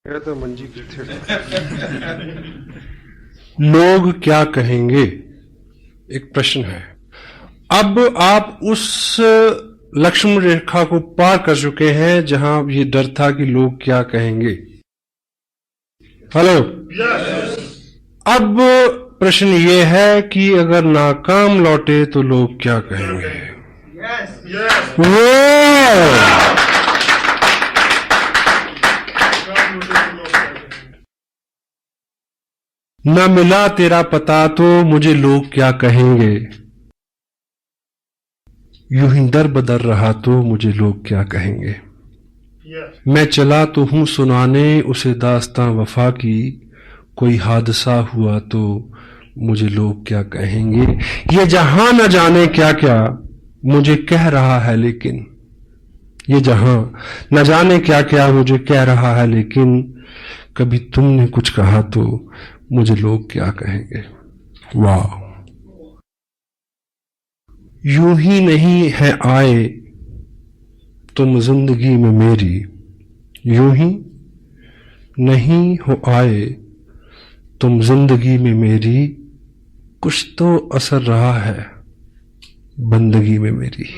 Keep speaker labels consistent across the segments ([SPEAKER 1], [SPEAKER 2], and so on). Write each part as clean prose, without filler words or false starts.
[SPEAKER 1] तो मंजी लोग क्या कहेंगे, एक प्रश्न है। अब आप उस लक्ष्मण रेखा को पार कर चुके हैं जहां ये डर था कि लोग क्या कहेंगे। हेलो, अब प्रश्न ये है कि अगर नाकाम लौटे तो लोग क्या कहेंगे। न मिला तेरा पता तो मुझे लोग क्या कहेंगे, यूं ही दर बदर रहा तो मुझे लोग क्या कहेंगे। मैं चला तो हूं सुनाने उसे दास्तां वफा की, कोई हादसा हुआ तो मुझे लोग क्या कहेंगे। ये जहां न जाने क्या क्या मुझे कह रहा है, लेकिन ये जहां न जाने क्या क्या मुझे कह रहा है, लेकिन कभी तुमने कुछ कहा तो मुझे लोग क्या कहेंगे। वाह, यूं ही नहीं है आए तुम जिंदगी में मेरी, यूं ही नहीं हो आए तुम जिंदगी में मेरी, कुछ तो असर रहा है बंदगी में मेरी।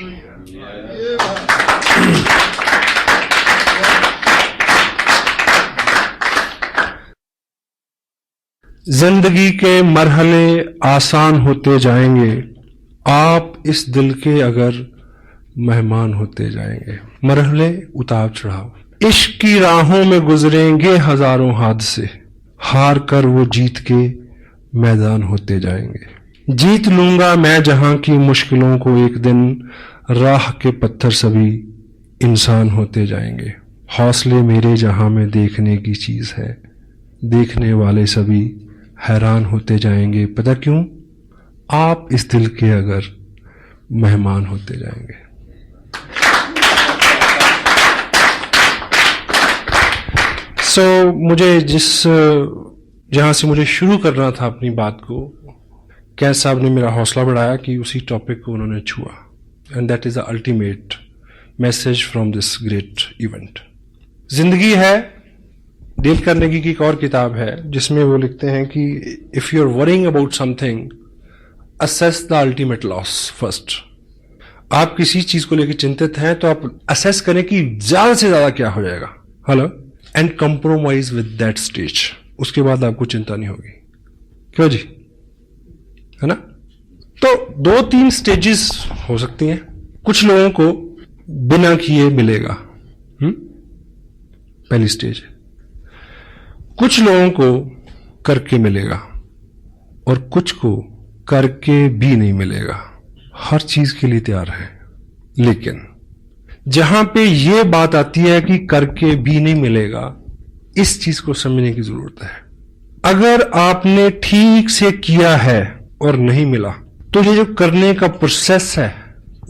[SPEAKER 1] जिंदगी के मरहले आसान होते जाएंगे, आप इस दिल के अगर मेहमान होते जाएंगे। मरहले उतार चढ़ाव इश्क की राहों में गुजरेंगे हजारों हादसे, हार कर वो जीत के मैदान होते जाएंगे। जीत लूंगा मैं जहां की मुश्किलों को एक दिन, राह के पत्थर सभी इंसान होते जाएंगे। हौसले मेरे जहां में देखने की चीज है, देखने वाले सभी हैरान होते जाएंगे। पता क्यों? आप इस दिल के अगर मेहमान होते जाएंगे। मुझे जहां से मुझे शुरू करना था अपनी बात को, कैद साहब ने मेरा हौसला बढ़ाया कि उसी टॉपिक को उन्होंने छुआ, and that is the ultimate message from this great event. जिंदगी है, डेल कार्नेगी की एक और किताब है जिसमें वो लिखते हैं कि if you are worrying about something, assess the ultimate loss first. आप किसी चीज को लेकर चिंतित हैं तो आप असेस करें कि ज्यादा से ज्यादा क्या हो जाएगा। Hello, and compromise with that stage. उसके बाद आपको चिंता नहीं होगी। क्यों जी, है ना? तो 2-3 स्टेजेस हो सकती हैं। कुछ लोगों को बिना किए मिलेगा, पहली स्टेज। कुछ लोगों को करके मिलेगा और कुछ को करके भी नहीं मिलेगा। हर चीज के लिए तैयार है, लेकिन जहां पे ये बात आती है कि करके भी नहीं मिलेगा, इस चीज को समझने की जरूरत है। अगर आपने ठीक से किया है और नहीं मिला, तो ये जो करने का प्रोसेस है,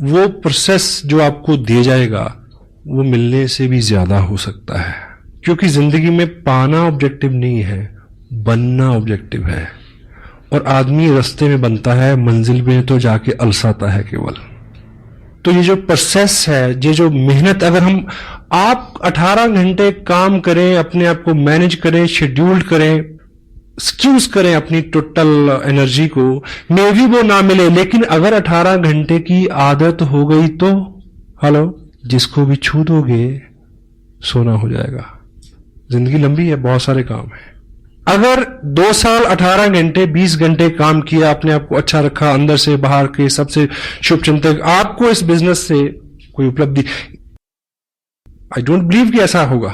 [SPEAKER 1] वो प्रोसेस जो आपको दिया जाएगा वो मिलने से भी ज्यादा हो सकता है। क्योंकि जिंदगी में पाना ऑब्जेक्टिव नहीं है, बनना ऑब्जेक्टिव है। और आदमी रास्ते में बनता है, मंजिल में तो जाके अलसाता है केवल। तो ये जो प्रोसेस है, ये जो मेहनत, अगर आप 18 घंटे काम करें, अपने आप को मैनेज करें, शेड्यूल्ड करें, स्क्यूज करें अपनी टोटल एनर्जी को, मे भी वो ना मिले, लेकिन अगर 18 घंटे की आदत हो गई तो हेलो, जिसको भी छू दोगे सोना हो जाएगा। जिंदगी लंबी है, बहुत सारे काम है। अगर 2 साल 18 घंटे 20 घंटे काम किया, अपने आप को अच्छा रखा, अंदर से बाहर के सबसे शुभ चिंतक, आपको इस बिजनेस से कोई उपलब्धि, आई डोंट बिलीव कि ऐसा होगा।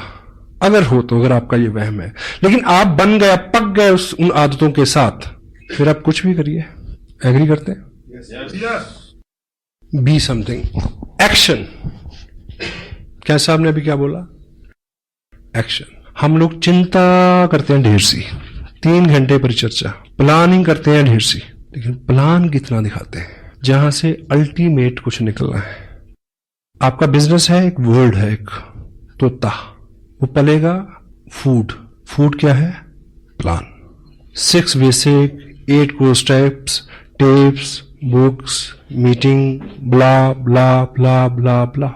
[SPEAKER 1] अगर हो तो, अगर आपका ये वहम है, लेकिन आप बन गए, पक गए उन आदतों के साथ, फिर आप कुछ भी करिए। एग्री करते हैं? Be something, action. क्या साहब ने अभी क्या बोला? एक्शन। हम लोग चिंता करते हैं ढेर सी, 3 घंटे परिचर्चा, प्लानिंग करते हैं ढेर सी, लेकिन प्लान कितना दिखाते हैं जहां से अल्टीमेट कुछ निकलना है। आपका बिजनेस है, एक वर्ड है, एक तोता, वो पलेगा फूड। फूड क्या है? Plan. 6 basic, 8 core steps, tips, books, meeting, blah blah blah blah blah.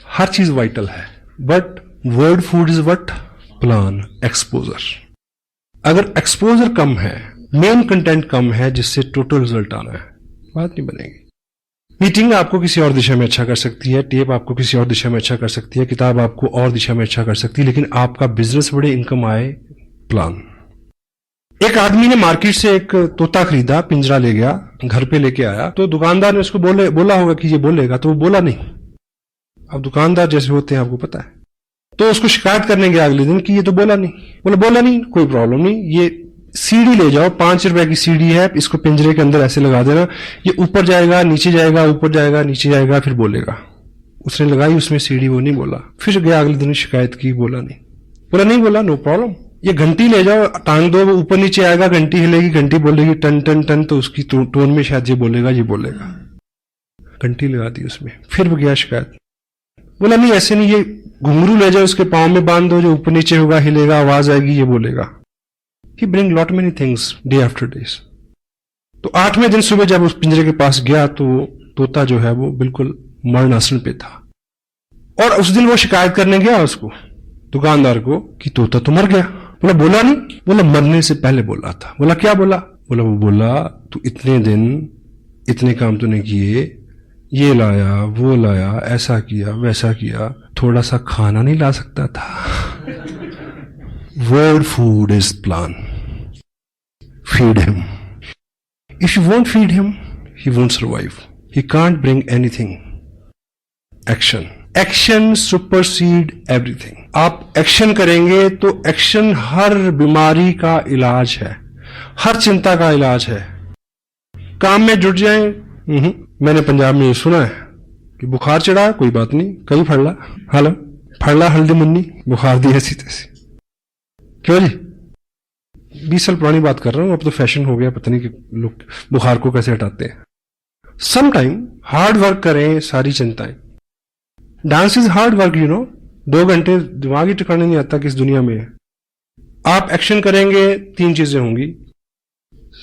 [SPEAKER 1] हर चीज वाइटल है, but word food is what? Plan, exposure. अगर एक्सपोजर कम है, मेन कंटेंट कम है, जिससे टोटल रिजल्ट आना है, बात नहीं बनेगी। मीटिंग आपको किसी और दिशा में अच्छा कर सकती है, टेप आपको किसी और दिशा में अच्छा कर सकती है, किताब आपको और दिशा में अच्छा कर सकती है, लेकिन आपका बिजनेस बड़े इनकम आए, प्लान। एक आदमी ने मार्केट से एक तोता खरीदा, पिंजरा ले गया, घर पे लेके आया, तो दुकानदार ने उसको बोला होगा कि ये बोलेगा, तो वो बोला नहीं। अब दुकानदार जैसे होते हैं आपको पता है, तो उसको शिकायत करने गया अगले दिन कि ये तो बोला नहीं, कोई प्रॉब्लम नहीं, ये सीढ़ी ले जाओ, 5 रुपए की सीढ़ी है, इसको पिंजरे के अंदर ऐसे लगा देना, ये ऊपर जाएगा, नीचे जाएगा, ऊपर जाएगा, नीचे जाएगा, फिर बोलेगा। उसने लगाई उसमें सीढ़ी, वो नहीं बोला, फिर गया अगले दिन शिकायत की, बोला नहीं बोला, नो प्रॉब्लम। ये घंटी ले जाओ, टांग दो, वो ऊपर नीचे आएगा, घंटी हिलेगी, घंटी बोलेगी टन टन टन, तो उसकी टोन में शायद ये बोलेगा। घंटी लगा दी उसमें, फिर गया शिकायत, बोला नहीं ऐसे नहीं, ये घुंघरू ले जाओ, उसके पांव में बांध दो, जो ऊपर नीचे होगा, हिलेगा, आवाज आएगी, ये बोलेगा। He bring lot many things day after days. तो 8वें दिन सुबह जब उस पिंजरे के पास गया तो तोता जो है वो बिल्कुल मरण आसन पे था, और उस दिन वो शिकायत करने गया उसको, दुकानदार को, कि तोता तो मर गया। बोला नहीं, बोला मरने से पहले बोला था। बोला क्या बोला? बोला तू इतने दिन इतने काम तूने किए, ये लाया वो लाया, ऐसा किया वैसा किया, थोड़ा सा खाना नहीं ला सकता था? Word food is plan. Feed him. If you won't feed him, he won't survive. He can't bring anything. Action. Action supersede everything. आप एक्शन करेंगे तो एक्शन हर बीमारी का इलाज है, हर चिंता का इलाज है। काम में जुट जाएं। मैंने पंजाब में ये सुना है कि बुखार चढ़ा, कोई बात नहीं, कहीं फड़ला हल्दी मुन्नी, बुखार दी ऐसी तैसी। क्यों जी? 20 साल पुरानी बात कर रहा हूं, अब तो फैशन हो गया, पता नहीं कि लोग बुखार को कैसे हटाते हैं। सम टाइम हार्ड वर्क करें, सारी चिंताएं। डांस इज हार्ड वर्क, 2 घंटे दिमाग ही ठिकाने नहीं आता कि इस दुनिया में है। आप एक्शन करेंगे, 3 चीजें होंगी।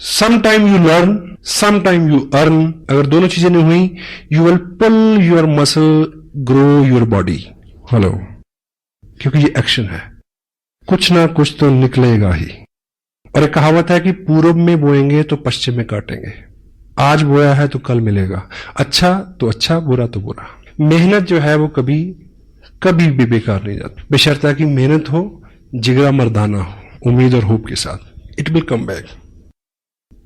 [SPEAKER 1] Some time you learn, some time you earn. अगर दोनों चीजें नहीं हुई, you will pull your muscle, grow your body. क्योंकि ये एक्शन है, कुछ ना कुछ तो निकलेगा ही। और एक कहावत है कि पूरब में बोएंगे तो पश्चिम में काटेंगे। आज बोया है तो कल मिलेगा, अच्छा तो अच्छा, बुरा तो बुरा। मेहनत जो है वो कभी भी बेकार नहीं जाती, बशर्ते कि मेहनत हो, जिगरा मर्दाना हो, उम्मीद और होप के साथ। It will come back.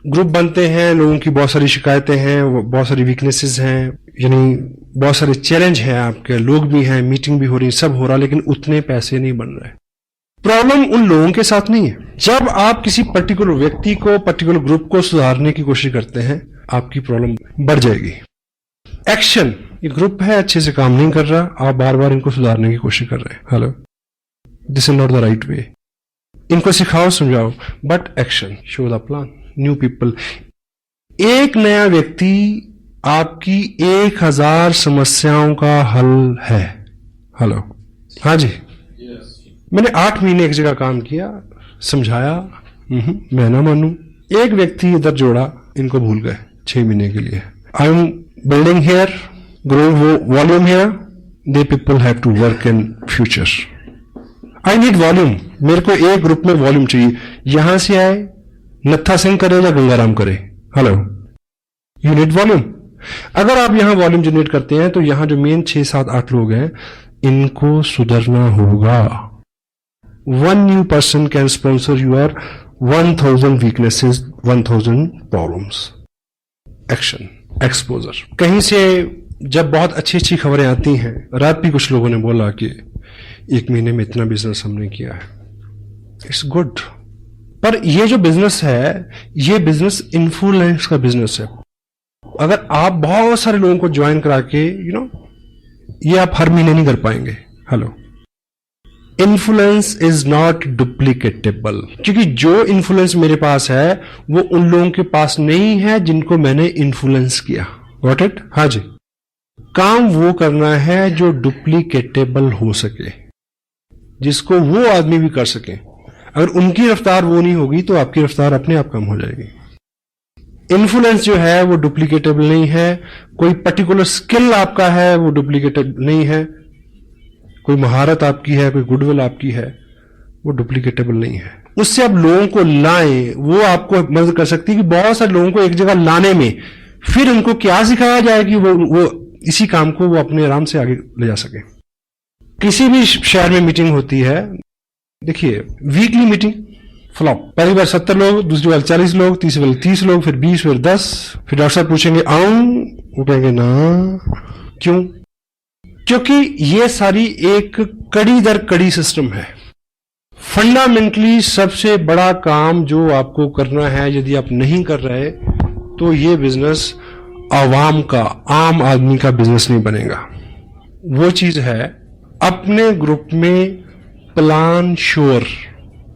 [SPEAKER 1] Group बनते हैं, लोगों की बहुत सारी शिकायतें हैं, बहुत सारी वीकनेसेस हैं, यानी बहुत सारे चैलेंज हैं, आपके लोग भी हैं, मीटिंग भी हो रही, सब हो रहा, लेकिन उतने पैसे नहीं बन रहे। प्रॉब्लम उन लोगों के साथ नहीं है। जब आप किसी पर्टिकुलर व्यक्ति को, पर्टिकुलर ग्रुप को सुधारने की कोशिश करते हैं, आपकी प्रॉब्लम बढ़ जाएगी। एक्शन, ये ग्रुप है, अच्छे से काम नहीं कर रहा, आप बार बार इनको सुधारने की कोशिश कर रहे हैं। This is not the right way. इनको सिखाओ, समझाओ, but action, show the plan, new people. एक नया व्यक्ति आपकी 1000 समस्याओं का हल है। हाँ जी। मैंने 8 महीने एक जगह काम किया, समझाया, मैं ना मानू। एक व्यक्ति इधर जोड़ा, इनको भूल गए 6 महीने के लिए। I am building hair, grow volume hair, they people have to work in future. I need volume. मेरे को एक ग्रुप में वॉल्यूम चाहिए। यहां से आए, नत्था सिंह करे या गंगाराम करे, यू नीड वॉल्यूम। अगर आप यहां वॉल्यूम जनरेट करते हैं तो यहां जो मेन 6, 7, 8 लोग हैं, इनको सुधरना होगा। 1 new person can sponsor your 1000 weaknesses, 1000 problems. Action, exposure. कहीं से जब बहुत अच्छी खबरें आती हैं, रात भी कुछ लोगों ने बोला कि 1 महीने में इतना बिजनेस हमने किया है, इट्स गुड। पर ये जो बिजनेस है, ये बिजनेस इन्फ्लुएंस का बिजनेस है। अगर आप बहुत सारे लोगों को ज्वाइन करा के, ये आप हर महीने नहीं कर पाएंगे। इन्फ्लुएंस इज नॉट डुप्लीकेटेबल, क्योंकि जो इन्फ्लुएंस मेरे पास है वो उन लोगों के पास नहीं है जिनको मैंने इन्फ्लुएंस किया। Got it? हाँ जी। काम वो करना है जो डुप्लीकेटेबल हो सके, जिसको वो आदमी भी कर सके। अगर उनकी रफ्तार वो नहीं होगी तो आपकी रफ्तार अपने आप कम हो जाएगी। इन्फ्लुएंस जो है वो डुप्लीकेटेबल नहीं है। कोई पर्टिकुलर स्किल आपका है वो डुप्लीकेटेबल नहीं है। कोई महारत आपकी है, कोई गुडविल आपकी है, वो डुप्लीकेटेबल नहीं है। उससे आप लोगों को लाएं, वो आपको मदद कर सकती है कि बहुत सारे लोगों को एक जगह लाने में, फिर उनको क्या सिखाया जाए कि वो इसी काम को वो अपने आराम से आगे ले जा सके। किसी भी शहर में मीटिंग होती है, देखिए वीकली मीटिंग फ्लॉप, पहली बार 70 लोग, दूसरी बार 40 लोग, तीसरी बार 30 लोग, फिर 20, फिर 10, फिर डॉक्टर साहब पूछेंगे आऊं, वो कहेंगे ना। क्यों? क्योंकि ये सारी एक कड़ी दर कड़ी सिस्टम है। फंडामेंटली सबसे बड़ा काम जो आपको करना है, यदि आप नहीं कर रहे तो ये बिजनेस आवाम का, आम आदमी का बिजनेस नहीं बनेगा। वो चीज है अपने ग्रुप में प्लान श्योर,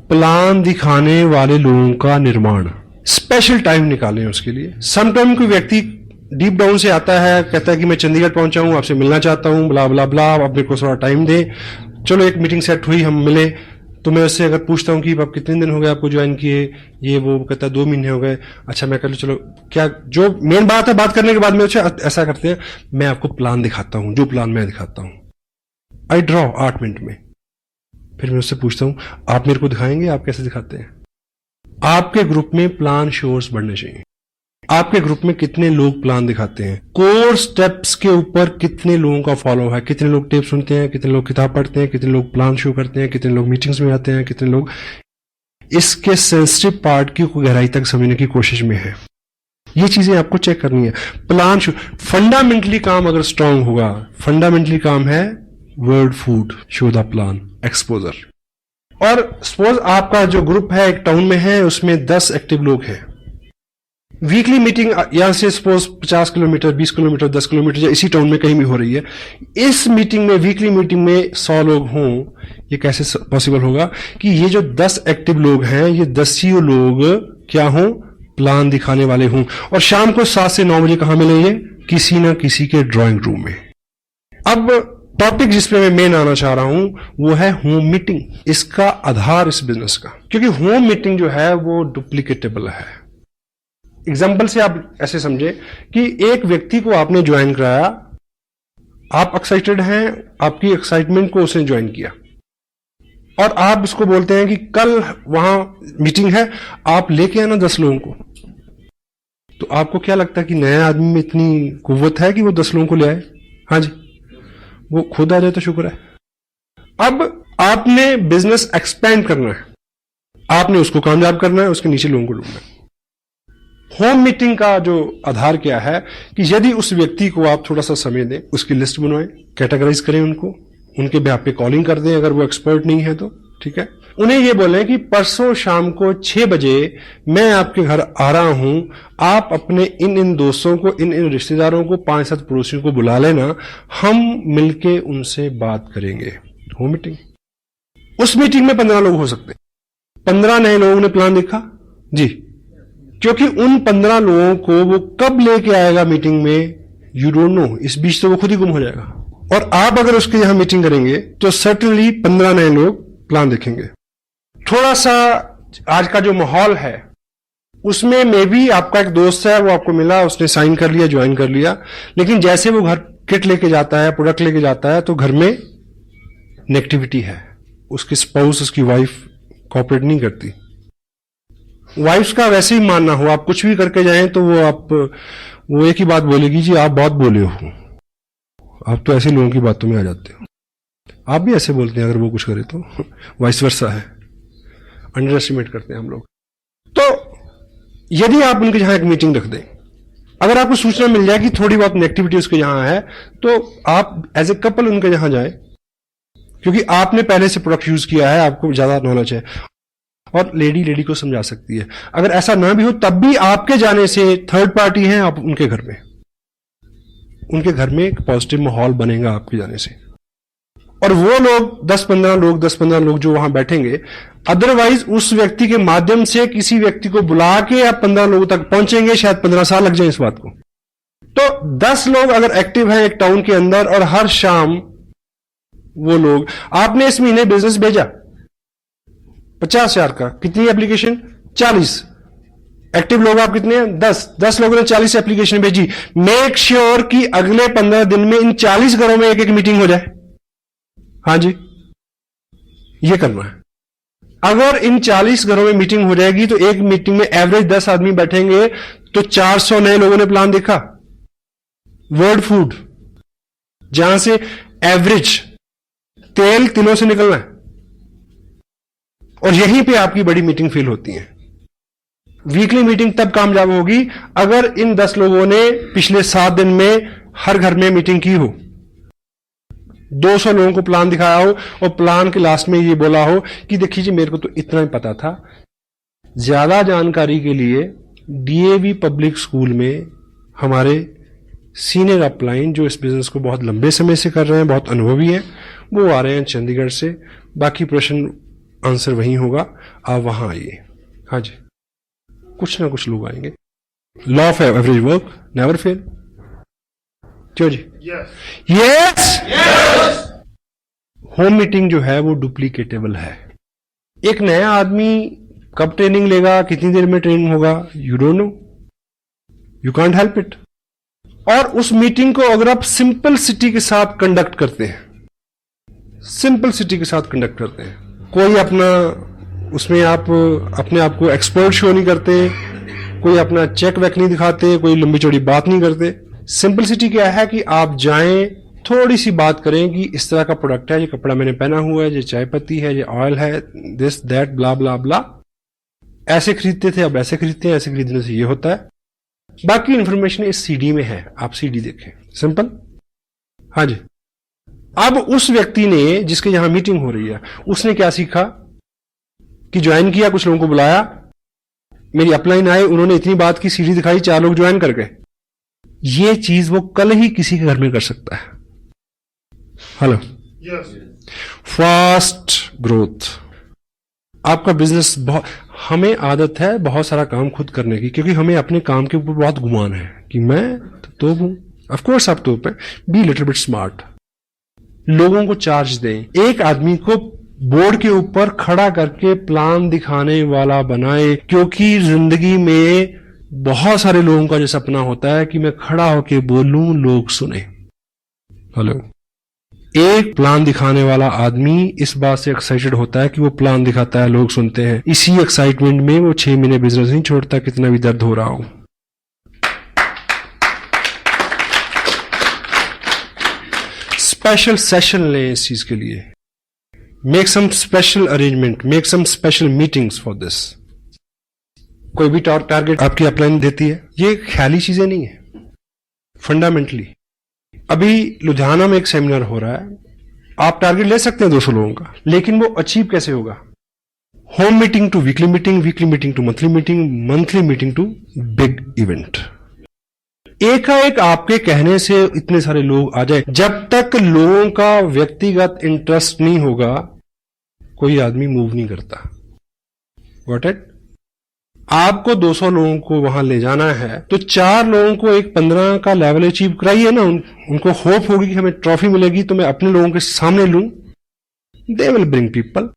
[SPEAKER 1] प्लान दिखाने वाले लोगों का निर्माण। स्पेशल टाइम निकालें उसके लिए। समटाइम कोई व्यक्ति डीप डाउन से आता है, कहता है कि मैं चंडीगढ़ पहुंचा हूं, आपसे मिलना चाहता हूं, ब्ला ब्ला ब्ला, आप मेरे को थोड़ा टाइम दे। चलो एक मीटिंग सेट हुई, हम मिले, तो मैं उससे अगर पूछता हूं कि आप कितने दिन हो गए आपको ज्वाइन किए, ये वो कहता है 2 महीने हो गए। अच्छा मैं कह लूं, चलो क्या जो मेन बात है, बात करने के बाद में अच्छा ऐसा करते हैं, मैं आपको प्लान दिखाता हूं, जो प्लान मैं दिखाता हूं, आई ड्रॉ 8 मिनट में। फिर मैं उससे पूछता हूं आप मेरे को दिखाएंगे, आप कैसे दिखाते हैं। आपके ग्रुप में प्लान शोर्स बढ़ने चाहिए। आपके ग्रुप में कितने लोग प्लान दिखाते हैं, कोर स्टेप्स के ऊपर कितने लोगों का फॉलो है, कितने लोग टेप सुनते हैं, कितने लोग किताब पढ़ते हैं, कितने लोग प्लान शो करते हैं, कितने लोग मीटिंग्स में आते हैं, कितने लोग इसके सेंसिटिव पार्ट की गहराई तक समझने की कोशिश में है। ये चीजें आपको चेक करनी है। प्लान शो फंडामेंटली काम अगर स्ट्रांग होगा, फंडामेंटली काम है word food, show the plan, exposure. और सपोज आपका जो ग्रुप है एक टाउन में है, उसमें 10 एक्टिव लोग हैं। वीकली मीटिंग यहां से सपोज 50 किलोमीटर, 20 किलोमीटर, 10 किलोमीटर या इसी टाउन में कहीं भी हो रही है। इस मीटिंग में, वीकली मीटिंग में 100 लोग हों, ये कैसे पॉसिबल होगा कि ये जो 10 एक्टिव लोग हैं, ये 10 ही लोग क्या हों, प्लान दिखाने वाले हों। और शाम को 7 से 9 बजे कहां मिलेंगे, किसी ना किसी के ड्राइंग रूम में। अब टॉपिक जिस पे मैं मेन आना चाह रहा हूं वो है होम मीटिंग, इसका आधार इस बिजनेस का। क्योंकि होम मीटिंग जो है वो डुप्लीकेटेबल है। एग्जाम्पल से आप ऐसे समझे कि एक व्यक्ति को आपने ज्वाइन कराया, आप एक्साइटेड हैं, आपकी एक्साइटमेंट को उसने ज्वाइन किया, और आप उसको बोलते हैं कि कल वहां मीटिंग है, आप लेके आना 10 लोगों को। तो आपको क्या लगता है कि नए आदमी में इतनी कुव्वत है कि वो 10 लोगों को ले आए? हाँ जी, वो खुद आ जाए तो शुक्र है। अब आपने बिजनेस एक्सपेंड करना है, आपने उसको कामयाब करना है, उसके नीचे लोगों को ढूंढना है। होम मीटिंग का जो आधार क्या है कि यदि उस व्यक्ति को आप थोड़ा सा समय दें, उसकी लिस्ट बनवाएं, कैटेगराइज करें उनको, उनके बेहाफ पे कॉलिंग कर दें अगर वो एक्सपर्ट नहीं है तो, ठीक है। उन्हें ये बोलें कि परसों शाम को 6 बजे मैं आपके घर आ रहा हूं, आप अपने इन दोस्तों को, इन रिश्तेदारों को, 5-7 पड़ोसियों को बुला लेना, हम मिलके उनसे बात करेंगे। Home meeting. उस मीटिंग में 15 लोग हो सकते, 15 नए लोगों ने प्लान देखा जी, क्योंकि उन 15 लोगों को वो कब लेके आएगा मीटिंग में, यू डोंट नो। इस बीच तो वो खुद ही गुम हो जाएगा। और आप अगर उसके यहां मीटिंग करेंगे तो सर्टेनली 15 नए लोग प्लान देखेंगे। थोड़ा सा आज का जो माहौल है उसमें मे भी आपका एक दोस्त है, वो आपको मिला, उसने साइन कर लिया, ज्वाइन कर लिया, लेकिन जैसे वो घर किट लेके जाता है, प्रोडक्ट लेके जाता है, तो घर में नेगेटिविटी है। उसकी स्पाउस, उसकी वाइफ कोऑपरेट नहीं करती। वाइफ्स का वैसे ही मानना हो, आप कुछ भी करके जाएं तो वो एक ही बात बोलेगी, जी आप बहुत बोले हो, आप तो ऐसे लोगों की बातों में आ जाते हो। आप भी ऐसे बोलते हैं अगर वो कुछ करे तो, वाइस वर्सा है, अंडर एस्टिमेट करते हैं हम लोग। तो यदि आप उनके यहां एक मीटिंग रख दें, अगर आपको सूचना मिल जाए कि थोड़ी बहुत नेगेटिविटी उसके यहां है, तो आप एज ए कपल उनके यहां जाएं, क्योंकि आपने पहले से प्रोडक्ट यूज किया है, आपको ज्यादा नॉलेज है, और लेडी को समझा सकती है। अगर ऐसा ना भी हो तब भी आपके जाने से थर्ड पार्टी है, आप उनके घर में एक पॉजिटिव माहौल बनेगा आपके जाने से। और वो लोग 10-15 लोग जो वहां बैठेंगे, अदरवाइज उस व्यक्ति के माध्यम से किसी व्यक्ति को बुला के आप 15 लोगों तक पहुंचेंगे, शायद 15 साल लग जाए इस बात को। तो 10 लोग अगर एक्टिव हैं एक टाउन के अंदर, और हर शाम वो लोग, आपने इस महीने बिजनेस भेजा 50,000 का, कितनी एप्लीकेशन? 40। एक्टिव लोग आप कितने हैं? 10 लोगों ने 40 एप्लीकेशन भेजी। मेक श्योर कि अगले 15 दिन में इन 40 घरों में एक मीटिंग हो जाए। हाँ जी, ये करना है। अगर इन 40 घरों में मीटिंग हो जाएगी तो एक मीटिंग में एवरेज 10 आदमी बैठेंगे तो 400 नए लोगों ने प्लान देखा। वर्ल्ड फूड, जहां से एवरेज तेल तिलों से निकलना है, और यहीं पे आपकी बड़ी मीटिंग फेल होती है। वीकली मीटिंग तब कामयाब होगी अगर इन 10 लोगों ने पिछले 7 दिन में हर घर में मीटिंग की हो, 200 लोगों को प्लान दिखाया हो और प्लान के लास्ट में ये बोला हो कि देखिए जी मेरे को तो इतना ही पता था। ज्यादा जानकारी के लिए डीएवी पब्लिक स्कूल में हमारे सीनियर अपलाइन जो इस बिजनेस को बहुत लंबे समय से कर रहे हैं, बहुत अनुभवी हैं, वो आ रहे हैं चंडीगढ़ से। बाकी प्रश्न आंसर वहीं होगा, आप वहां आइए। हाँ जी, कुछ ना कुछ लोग आएंगे। Law of average work never fail. क्यों जी? यस। होम मीटिंग जो है वो डुप्लीकेटेबल है। एक नया आदमी कब ट्रेनिंग लेगा, कितनी देर में ट्रेनिंग होगा, you don't know, you can't help it. और उस मीटिंग को अगर आप सिंपल सिटी के साथ कंडक्ट करते हैं, सिंपल सिटी के साथ कंडक्ट करते हैं, कोई अपना उसमें आप अपने आप को एक्सपर्ट शो नहीं करते, कोई अपना चेक वेक नहीं दिखाते, कोई लंबी चौड़ी बात नहीं करते। सिंपलिसिटी क्या है कि आप जाएं, थोड़ी सी बात करें कि इस तरह का प्रोडक्ट है, ये कपड़ा मैंने पहना हुआ है, ये चाय पत्ती है, ये ऑयल है, दिस दैट ब्ला ब्ला ब्ला, ऐसे खरीदते थे अब ऐसे खरीदते हैं, ऐसे खरीदने से ये होता है। बाकी इंफॉर्मेशन इस सीडी में है, आप सीडी देखें। सिंपल। हाँ जी। अब उस व्यक्ति ने जिसके यहां मीटिंग हो रही है, उसने क्या सीखा कि ज्वाइन किया, कुछ लोगों को बुलाया, मेरी अपलाइन आए, उन्होंने इतनी बात की, सीडी दिखाई, 4 लोग ज्वाइन कर गए। ये चीज वो कल ही किसी के घर में कर सकता है। हेलो। Fast growth. आपका बिजनेस बहुत, हमें आदत है बहुत सारा काम खुद करने की, क्योंकि हमें अपने काम के ऊपर बहुत गुमान है कि मैं तो हूं। ऑफ कोर्स आप तो पे बी लिटिल बिट स्मार्ट। लोगों को चार्ज दें। एक आदमी को बोर्ड के ऊपर खड़ा करके प्लान दिखाने वाला बनाए, क्योंकि जिंदगी में बहुत सारे लोगों का जो सपना होता है कि मैं खड़ा होके बोलूं, लोग सुने। हेलो। एक प्लान दिखाने वाला आदमी इस बात से एक्साइटेड होता है कि वो प्लान दिखाता है, लोग सुनते हैं। इसी एक्साइटमेंट में वो 6 महीने बिजनेस नहीं छोड़ता, कितना भी दर्द हो रहा हो। स्पेशल सेशन लें इस चीज के लिए। Make some special arrangement, make some special meetings for this. कोई भी टारगेट आपकी अपलाइन देती है, ये ख्याली चीजें नहीं है, फंडामेंटली। अभी लुधियाना में एक सेमिनार हो रहा है, आप टारगेट ले सकते हैं 200 लोगों का, लेकिन वो अचीव कैसे होगा? Home meeting to weekly meeting, weekly meeting to monthly meeting, monthly meeting to big event. एकाएक आपके कहने से इतने सारे लोग आ जाए, जब तक लोगों का व्यक्तिगत इंटरेस्ट नहीं होगा कोई आदमी मूव नहीं करता। Got it? आपको 200 लोगों को वहां ले जाना है तो 4 लोगों को एक 15 का लेवल अचीव कराइए ना। उनको होप होगी कि हमें ट्रॉफी मिलेगी तो मैं अपने लोगों के सामने लूं। They will bring people.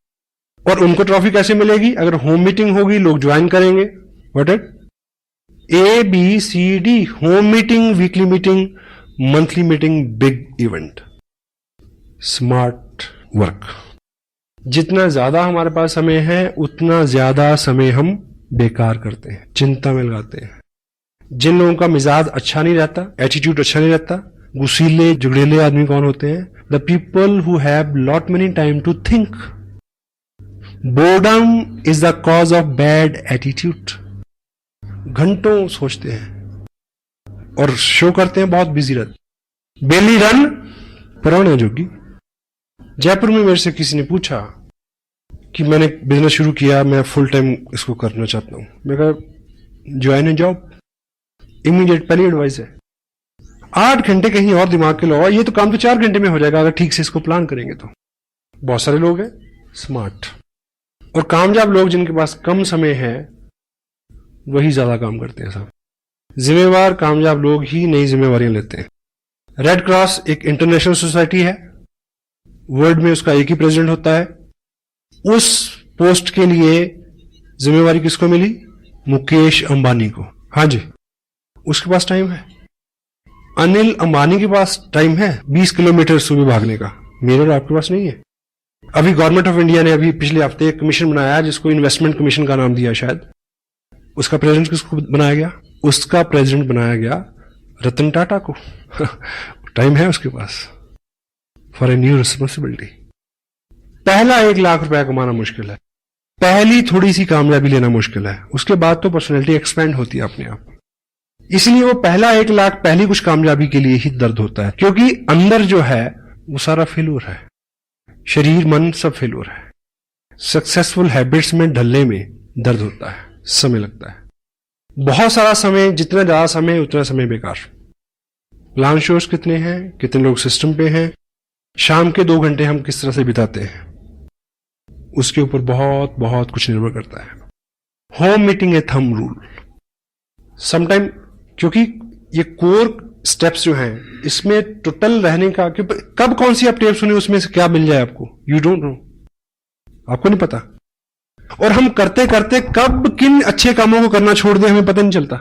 [SPEAKER 1] और उनको ट्रॉफी कैसे मिलेगी? अगर होम मीटिंग होगी, लोग ज्वाइन करेंगे। What it? ABCD, home meeting, weekly meeting, monthly meeting, big event. Smart work. जितना ज्यादा हमारे पास समय है उतना ज्यादा समय हम बेकार करते हैं, चिंता में लगाते हैं। जिन लोगों का मिजाज अच्छा नहीं रहता, एटीट्यूड अच्छा नहीं रहता, गुस्सीले जुगड़ेले आदमी कौन होते हैं? The people who have lot many time to think. Boredom is the cause of bad attitude. घंटों सोचते हैं और शो करते हैं बहुत बिजी रहते। बेली रन पुराने जोगी। जयपुर में मेरे से किसी ने पूछा कि मैंने बिजनेस शुरू किया, मैं फुल टाइम इसको करना चाहता हूं। मैं कहा ज्वाइन ए जॉब, इमीडिएट पहली एडवाइस है। 8 घंटे कहीं और दिमाग के लगाओ, ये तो काम तो 4 घंटे में हो जाएगा अगर ठीक से इसको प्लान करेंगे तो। बहुत सारे लोग हैं स्मार्ट और कामयाब लोग जिनके पास कम समय है वही ज्यादा काम करते हैं साहब। जिम्मेवार कामयाब लोग ही नई जिम्मेवारियां लेते हैं। रेड क्रॉस एक इंटरनेशनल सोसाइटी है, वर्ल्ड में उसका एक ही प्रेसिडेंट होता है। उस पोस्ट के लिए जिम्मेवारी किसको मिली? मुकेश अंबानी को। हाँ जी, उसके पास टाइम है। अनिल अंबानी के पास टाइम है 20 किलोमीटर सुबह भागने का, मेरे और आपके पास नहीं है। अभी गवर्नमेंट ऑफ इंडिया ने अभी पिछले हफ्ते एक कमीशन बनाया जिसको इन्वेस्टमेंट कमीशन का नाम दिया शायद। उसका प्रेसिडेंट किसको बनाया गया? उसका प्रेसिडेंट बनाया गया रतन टाटा को। टाइम है उसके पास फॉर ए न्यू रिस्पॉन्सिबिलिटी। पहला 1 लाख रुपया कमाना मुश्किल है, पहली थोड़ी सी कामयाबी लेना मुश्किल है, उसके बाद तो पर्सनैलिटी एक्सपेंड होती है अपने आप। इसलिए वो पहला 1 लाख पहली कुछ कामयाबी के लिए ही दर्द होता है, क्योंकि अंदर जो है वो सारा फेल्योर है, शरीर मन सब फेल्योर है। सक्सेसफुल हैबिट्स में ढलने में दर्द होता है, समय लगता है, बहुत सारा समय, जितना ज्यादा समय उतना समय बेकार। प्लान शोर्स कितने हैं, कितने लोग सिस्टम पे हैं, शाम के 2 घंटे हम किस तरह से बिताते हैं, उसके ऊपर बहुत बहुत कुछ निर्भर करता है। होम मीटिंग ए थंब रूल समटाइम, क्योंकि ये कोर स्टेप्स जो हैं इसमें टोटल रहने का, कब कौन सी आप टेप सुने उसमें से क्या मिल जाए आपको, यू डोंट नो, आपको नहीं पता। और हम करते करते कब किन अच्छे कामों को करना छोड़ दें हमें पता नहीं चलता।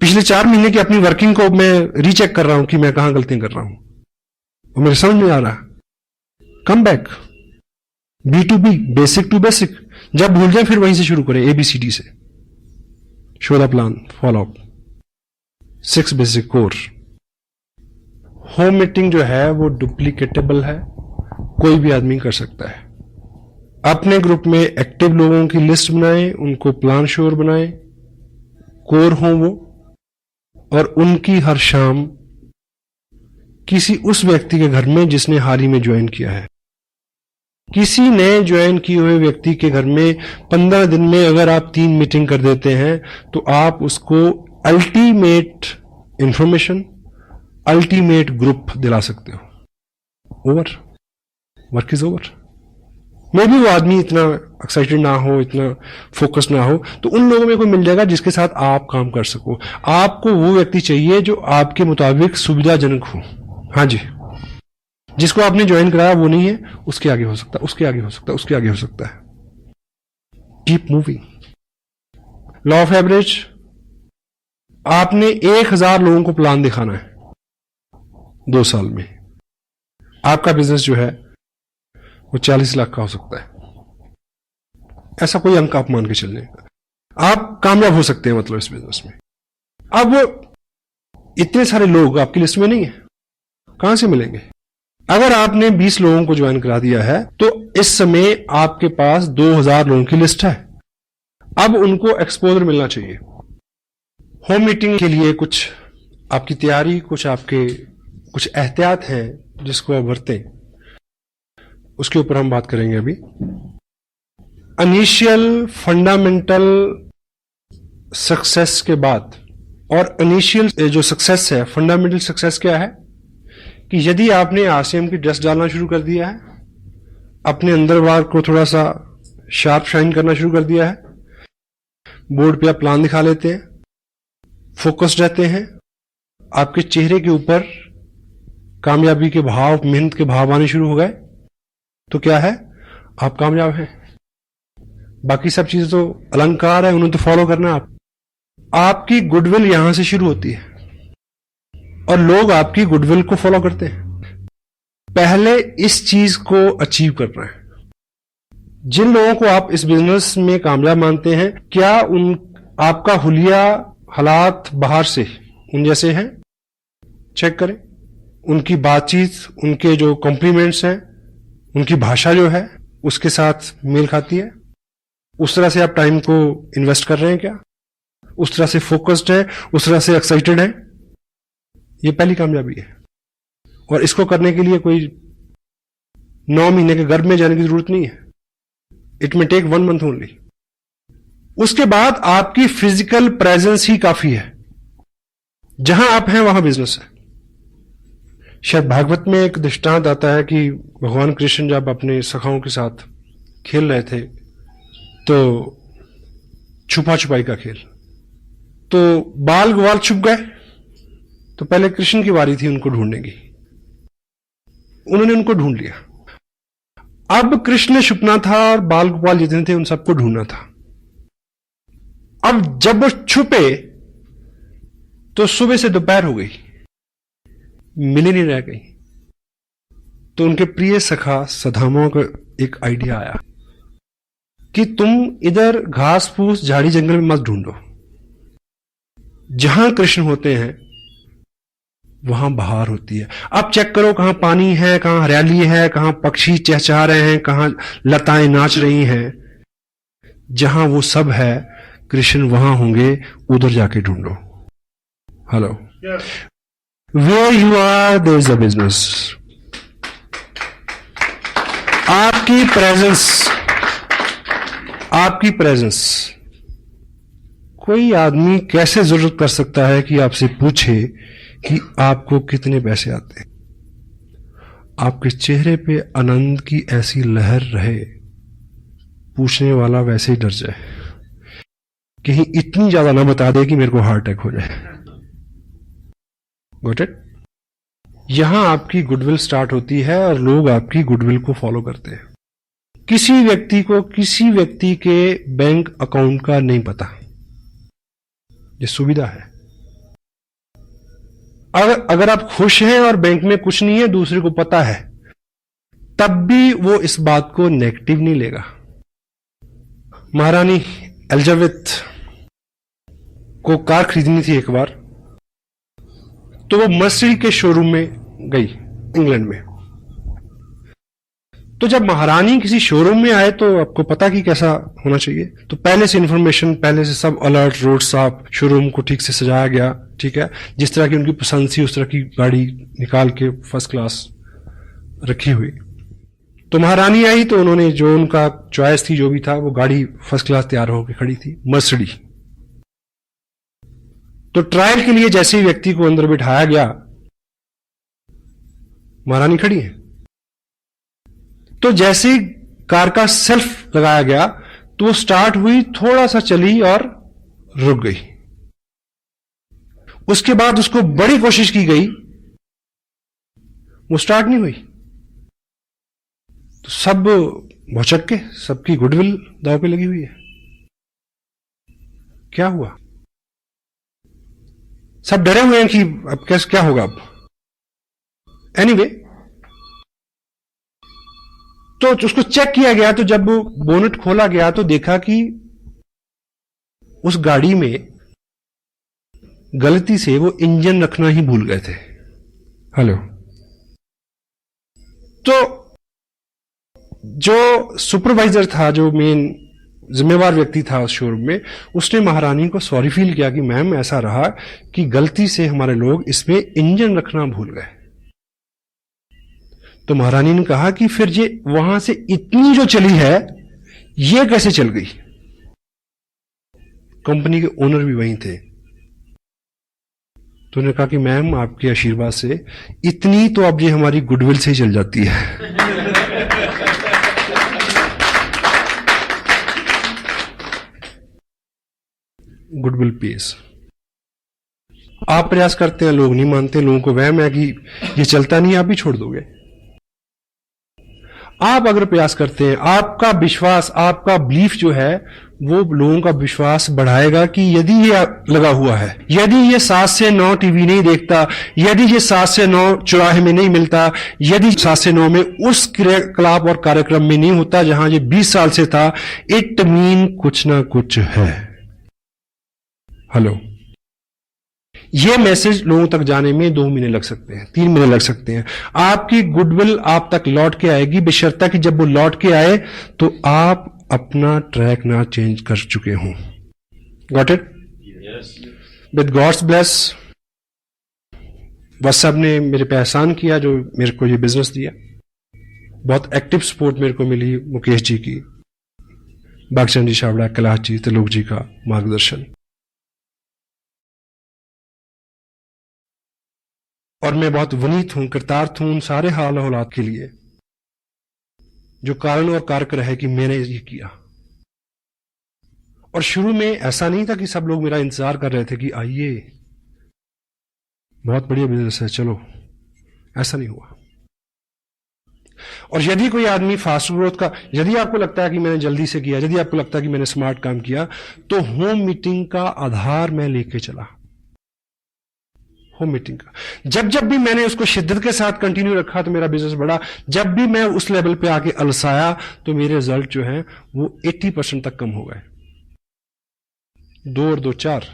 [SPEAKER 1] पिछले 4 महीने की अपनी वर्किंग को मैं रीचेक कर रहा हूं कि मैं कहां गलतियां कर रहा हूं, और मेरे समझ में आ रहा, come back, B2B, basic to basic. जब भूल जाए फिर वहीं से शुरू करें, ABCD से, show the plan, follow up, 6 basic core. Home meeting जो है वो डुप्लीकेटेबल है, कोई भी आदमी कर सकता है। अपने ग्रुप में एक्टिव लोगों की लिस्ट बनाएं, उनको प्लान श्योर बनाएं, कोर हों वो, और उनकी हर शाम किसी उस व्यक्ति के घर में जिसने हाल ही में ज्वाइन किया है, किसी नए ज्वाइन किए हुए व्यक्ति के घर में 15 दिन में अगर आप 3 मीटिंग कर देते हैं तो आप उसको अल्टीमेट इंफॉर्मेशन, अल्टीमेट ग्रुप दिला सकते हो। Over, work is over. मे भी वो आदमी इतना एक्साइटेड ना हो, इतना फोकस ना हो, तो उन लोगों में कोई मिल जाएगा जिसके साथ आप काम कर सको। आपको वो व्यक्ति चाहिए जो आपके मुताबिक सुविधाजनक हो। हाँ जी, जिसको आपने ज्वाइन कराया वो नहीं है, उसके आगे हो सकता है, उसके आगे हो सकता है, उसके आगे हो सकता है। Keep moving. Law of average, आपने 1000 लोगों को प्लान दिखाना है 2 साल में। आपका बिजनेस जो है वो 40 लाख का हो सकता है, ऐसा कोई अंक आप मान के चलने, आप कामयाब हो सकते हैं मतलब इस बिजनेस में। अब इतने सारे लोग आपकी लिस्ट में नहीं है, कहां से मिलेंगे? अगर आपने 20 लोगों को ज्वाइन करा दिया है तो इस समय आपके पास 2000 लोगों की लिस्ट है। अब उनको एक्सपोजर मिलना चाहिए। होम मीटिंग के लिए कुछ आपकी तैयारी, कुछ एहतियात हैं जिसको आप बरतें, उसके ऊपर हम बात करेंगे अभी। इनिशियल फंडामेंटल सक्सेस के बाद, और इनिशियल जो सक्सेस है, फंडामेंटल सक्सेस क्या है कि यदि आपने RCM की ड्रेस डालना शुरू कर दिया है, अपने अंदर बाहर को थोड़ा सा शार्प शाइन करना शुरू कर दिया है, बोर्ड पे आप प्लान दिखा लेते हैं, फोकस्ड रहते हैं, आपके चेहरे के ऊपर कामयाबी के भाव, मेहनत के भाव आने शुरू हो गए, तो क्या है, आप कामयाब हैं। बाकी सब चीजें तो अलंकार है, उन्हें तो फॉलो करना है। आपकी गुडविल यहां से शुरू होती है और लोग आपकी गुडविल को फॉलो करते हैं। पहले इस चीज को अचीव करना है। जिन लोगों को आप इस बिजनेस में कामयाब मानते हैं, क्या आपका हुलिया हालात बाहर से उन जैसे हैं? चेक करें। उनकी बातचीत, उनके जो कॉम्प्लीमेंट्स हैं, उनकी भाषा जो है उसके साथ मेल खाती है? उस तरह से आप टाइम को इन्वेस्ट कर रहे हैं क्या? उस तरह से फोकस्ड है, उस तरह से एक्साइटेड है? ये पहली कामयाबी है। और इसको करने के लिए कोई 9 महीने के गर्भ में जाने की जरूरत नहीं है। It may take 1 month only. उसके बाद आपकी फिजिकल प्रेजेंस ही काफी है। जहां आप हैं वहां बिजनेस है। शायद भागवत में एक दृष्टांत आता है कि भगवान कृष्ण जब अपने सखाओं के साथ खेल रहे थे तो छुपा छुपाई का खेल, तो बाल ग्वाल छुप गए, तो पहले कृष्ण की बारी थी उनको ढूंढने की। उन्होंने उनको ढूंढ लिया। अब कृष्ण छुपना था और बाल गोपाल जितने थे उन सबको ढूंढना था। अब जब वो छुपे तो सुबह से दोपहर हो गई, मिले नहीं रह गई। तो उनके प्रिय सखा सदामा को एक आइडिया आया कि तुम इधर घास फूस झाड़ी जंगल में मत ढूंढो, जहां कृष्ण होते हैं वहां बहार होती है। आप चेक करो कहां पानी है, कहां हरियाली है, कहां पक्षी चहचहा रहे हैं, कहां लताएं नाच रही हैं। जहां वो सब है कृष्ण वहां होंगे, उधर जाके ढूंढो। Hello, where you are there is a business. आपकी प्रेजेंस कोई आदमी कैसे जरूरत कर सकता है कि आपसे पूछे कि आपको कितने पैसे आते हैं। आपके चेहरे पे आनंद की ऐसी लहर रहे, पूछने वाला वैसे ही डर जाए, कहीं इतनी ज्यादा ना बता दे कि मेरे को हार्ट अटैक हो जाए। Got it? यहां आपकी गुडविल स्टार्ट होती है और लोग आपकी गुडविल को फॉलो करते हैं। किसी व्यक्ति को किसी व्यक्ति के बैंक अकाउंट का नहीं पता, ये सुविधा है। अगर आप खुश हैं और बैंक में कुछ नहीं है, दूसरे को पता है, तब भी वो इस बात को नेगेटिव नहीं लेगा। महारानी एलिजाबेथ को कार खरीदनी थी एक बार, तो वो मर्सिडीज के शोरूम में गई इंग्लैंड में। तो जब महारानी किसी शोरूम में आए तो आपको पता कि कैसा होना चाहिए, तो पहले से इंफॉर्मेशन, पहले से सब अलर्ट, रोड साफ, शोरूम को ठीक से सजाया गया, ठीक है, जिस तरह की उनकी पसंद थी उस तरह की गाड़ी निकाल के फर्स्ट क्लास रखी हुई। तो महारानी आई तो उन्होंने जो उनका चॉइस थी, जो भी था, वो गाड़ी फर्स्ट क्लास तैयार होकर खड़ी थी, मर्सिडीज। तो ट्रायल के लिए जैसे ही व्यक्ति को अंदर बिठाया गया, महारानी खड़ी है, तो जैसे ही कार का सेल्फ लगाया गया तो वो स्टार्ट हुई, थोड़ा सा चली और रुक गई। उसके बाद उसको बड़ी कोशिश की गई, वो स्टार्ट नहीं हुई। तो सब भौचक के, सबकी गुडविल दांव पे लगी हुई है। क्या हुआ? सब डरे हुए हैं कि अब कैसे क्या होगा अब। एनीवे, तो उसको चेक किया गया, तो जब वो बोनेट खोला गया तो देखा कि उस गाड़ी में गलती से वो इंजन रखना ही भूल गए थे। हेलो, तो जो सुपरवाइजर था, जो मेन जिम्मेवार व्यक्ति था उस शोरूम में, उसने महारानी को सॉरी फील किया कि मैम ऐसा रहा कि गलती से हमारे लोग इसमें इंजन रखना भूल गए। तो महारानी ने कहा कि फिर ये वहां से इतनी जो चली है ये कैसे चल गई। कंपनी के ओनर भी वहीं थे, तो उन्होंने कहा कि मैम आपके आशीर्वाद से इतनी तो अब ये हमारी गुडविल से ही चल जाती है। Goodwill pace. आप प्रयास करते हैं, लोग नहीं मानते, लोगों को वहम है कि ये चलता नहीं, आप भी छोड़ दोगे। आप अगर प्रयास करते हैं, आपका विश्वास, आपका बिलीफ जो है वो लोगों का विश्वास बढ़ाएगा कि यदि ये लगा हुआ है, यदि ये 7 से 9 टीवी नहीं देखता, यदि ये 7 से 9 चौराहे में नहीं मिलता, यदि 7 से 9 में उस क्रियाकलाप और कार्यक्रम में नहीं होता जहां ये 20 साल से था, इट मीन कुछ ना कुछ है। हेलो, ये मैसेज लोगों तक जाने में 2 महीने लग सकते हैं, 3 महीने लग सकते हैं। आपकी गुडविल आप तक लौट के आएगी, बशर्ते कि जब वो लौट के आए तो आप अपना ट्रैक ना चेंज कर चुके हों। Got it? With god's bless, बस साहब ने मेरे पे एहसान किया जो मेरे को ये बिजनेस दिया। बहुत एक्टिव सपोर्ट मेरे को मिली मुकेश जी की, बागचंद जी छाबड़ा, कैलाश जी, त्रिलोक जी का मार्गदर्शन। और मैं बहुत वनीत हूं, कृतार्थ हूं उन सारे हाल हालात के लिए जो कारण और कारक रहे कि मैंने ये किया। और शुरू में ऐसा नहीं था कि सब लोग मेरा इंतजार कर रहे थे कि आइए बहुत बढ़िया बिजनेस है चलो, ऐसा नहीं हुआ। और यदि कोई आदमी फास्ट ग्रोथ का, यदि आपको लगता है कि मैंने जल्दी से किया, यदि आपको लगता है कि मैंने स्मार्ट काम किया, तो होम मीटिंग का आधार मैं लेके चला। होम मीटिंग का। जब जब भी मैंने उसको शिद्दत के साथ कंटिन्यू रखा तो मेरा बिजनेस बढ़ा। जब भी मैं उस लेवल पे आके अलसाया तो मेरे रिजल्ट जो हैं वो 80% तक कम हो गए। 2 और 2 4।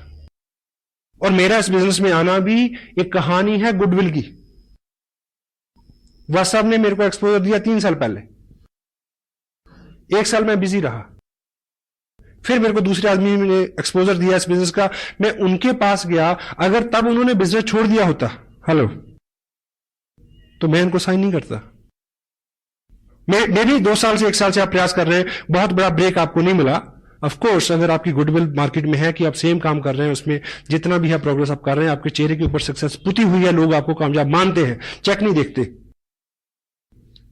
[SPEAKER 1] और मेरा इस बिजनेस में आना भी एक कहानी है गुडविल की। वह साहब ने मेरे को एक्सपोजर दिया 3 साल पहले। 1 साल मैं बिजी रहा, फिर मेरे को दूसरे आदमी ने एक्सपोजर दिया इस बिजनेस का, मैं उनके पास गया। अगर तब उन्होंने बिजनेस छोड़ दिया होता, हेलो, तो मैं इनको साइन नहीं करता। मैं भी 2 साल से 1 साल से आप प्रयास कर रहे हैं, बहुत बड़ा ब्रेक आपको नहीं मिला। ऑफ कोर्स अगर आपकी गुडविल मार्केट में है कि आप सेम काम कर रहे हैं, उसमें जितना भी है प्रोग्रेस आप कर रहे हैं, आपके चेहरे के ऊपर सक्सेस पुती हुई है, लोग आपको कामयाब मानते हैं, चेक नहीं देखते,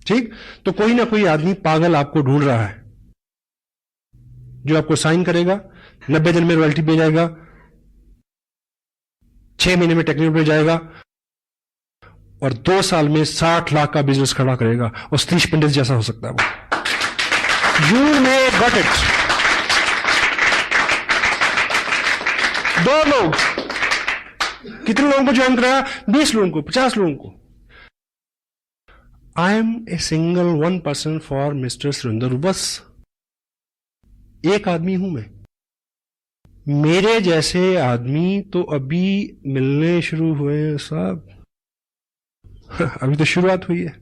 [SPEAKER 1] ठीक। तो कोई ना कोई आदमी पागल आपको ढूंढ रहा है जो आपको साइन करेगा, 90 दिन में रॉयल्टी पे जाएगा, 6 महीने में टेक्निकल पे जाएगा और 2 साल में 60 लाख का बिजनेस खड़ा करेगा और सतीश पंडित जैसा हो सकता है वो। You may got it. 2 लोग, कितने लोगों को ज्वाइन कराया? 20 लोगों को, 50 लोगों को। I am a single 1 person for mister Surendra. बस एक आदमी हूं मैं। मेरे जैसे आदमी तो अभी मिलने शुरू हुए हैं साहब। अभी तो शुरुआत हुई है।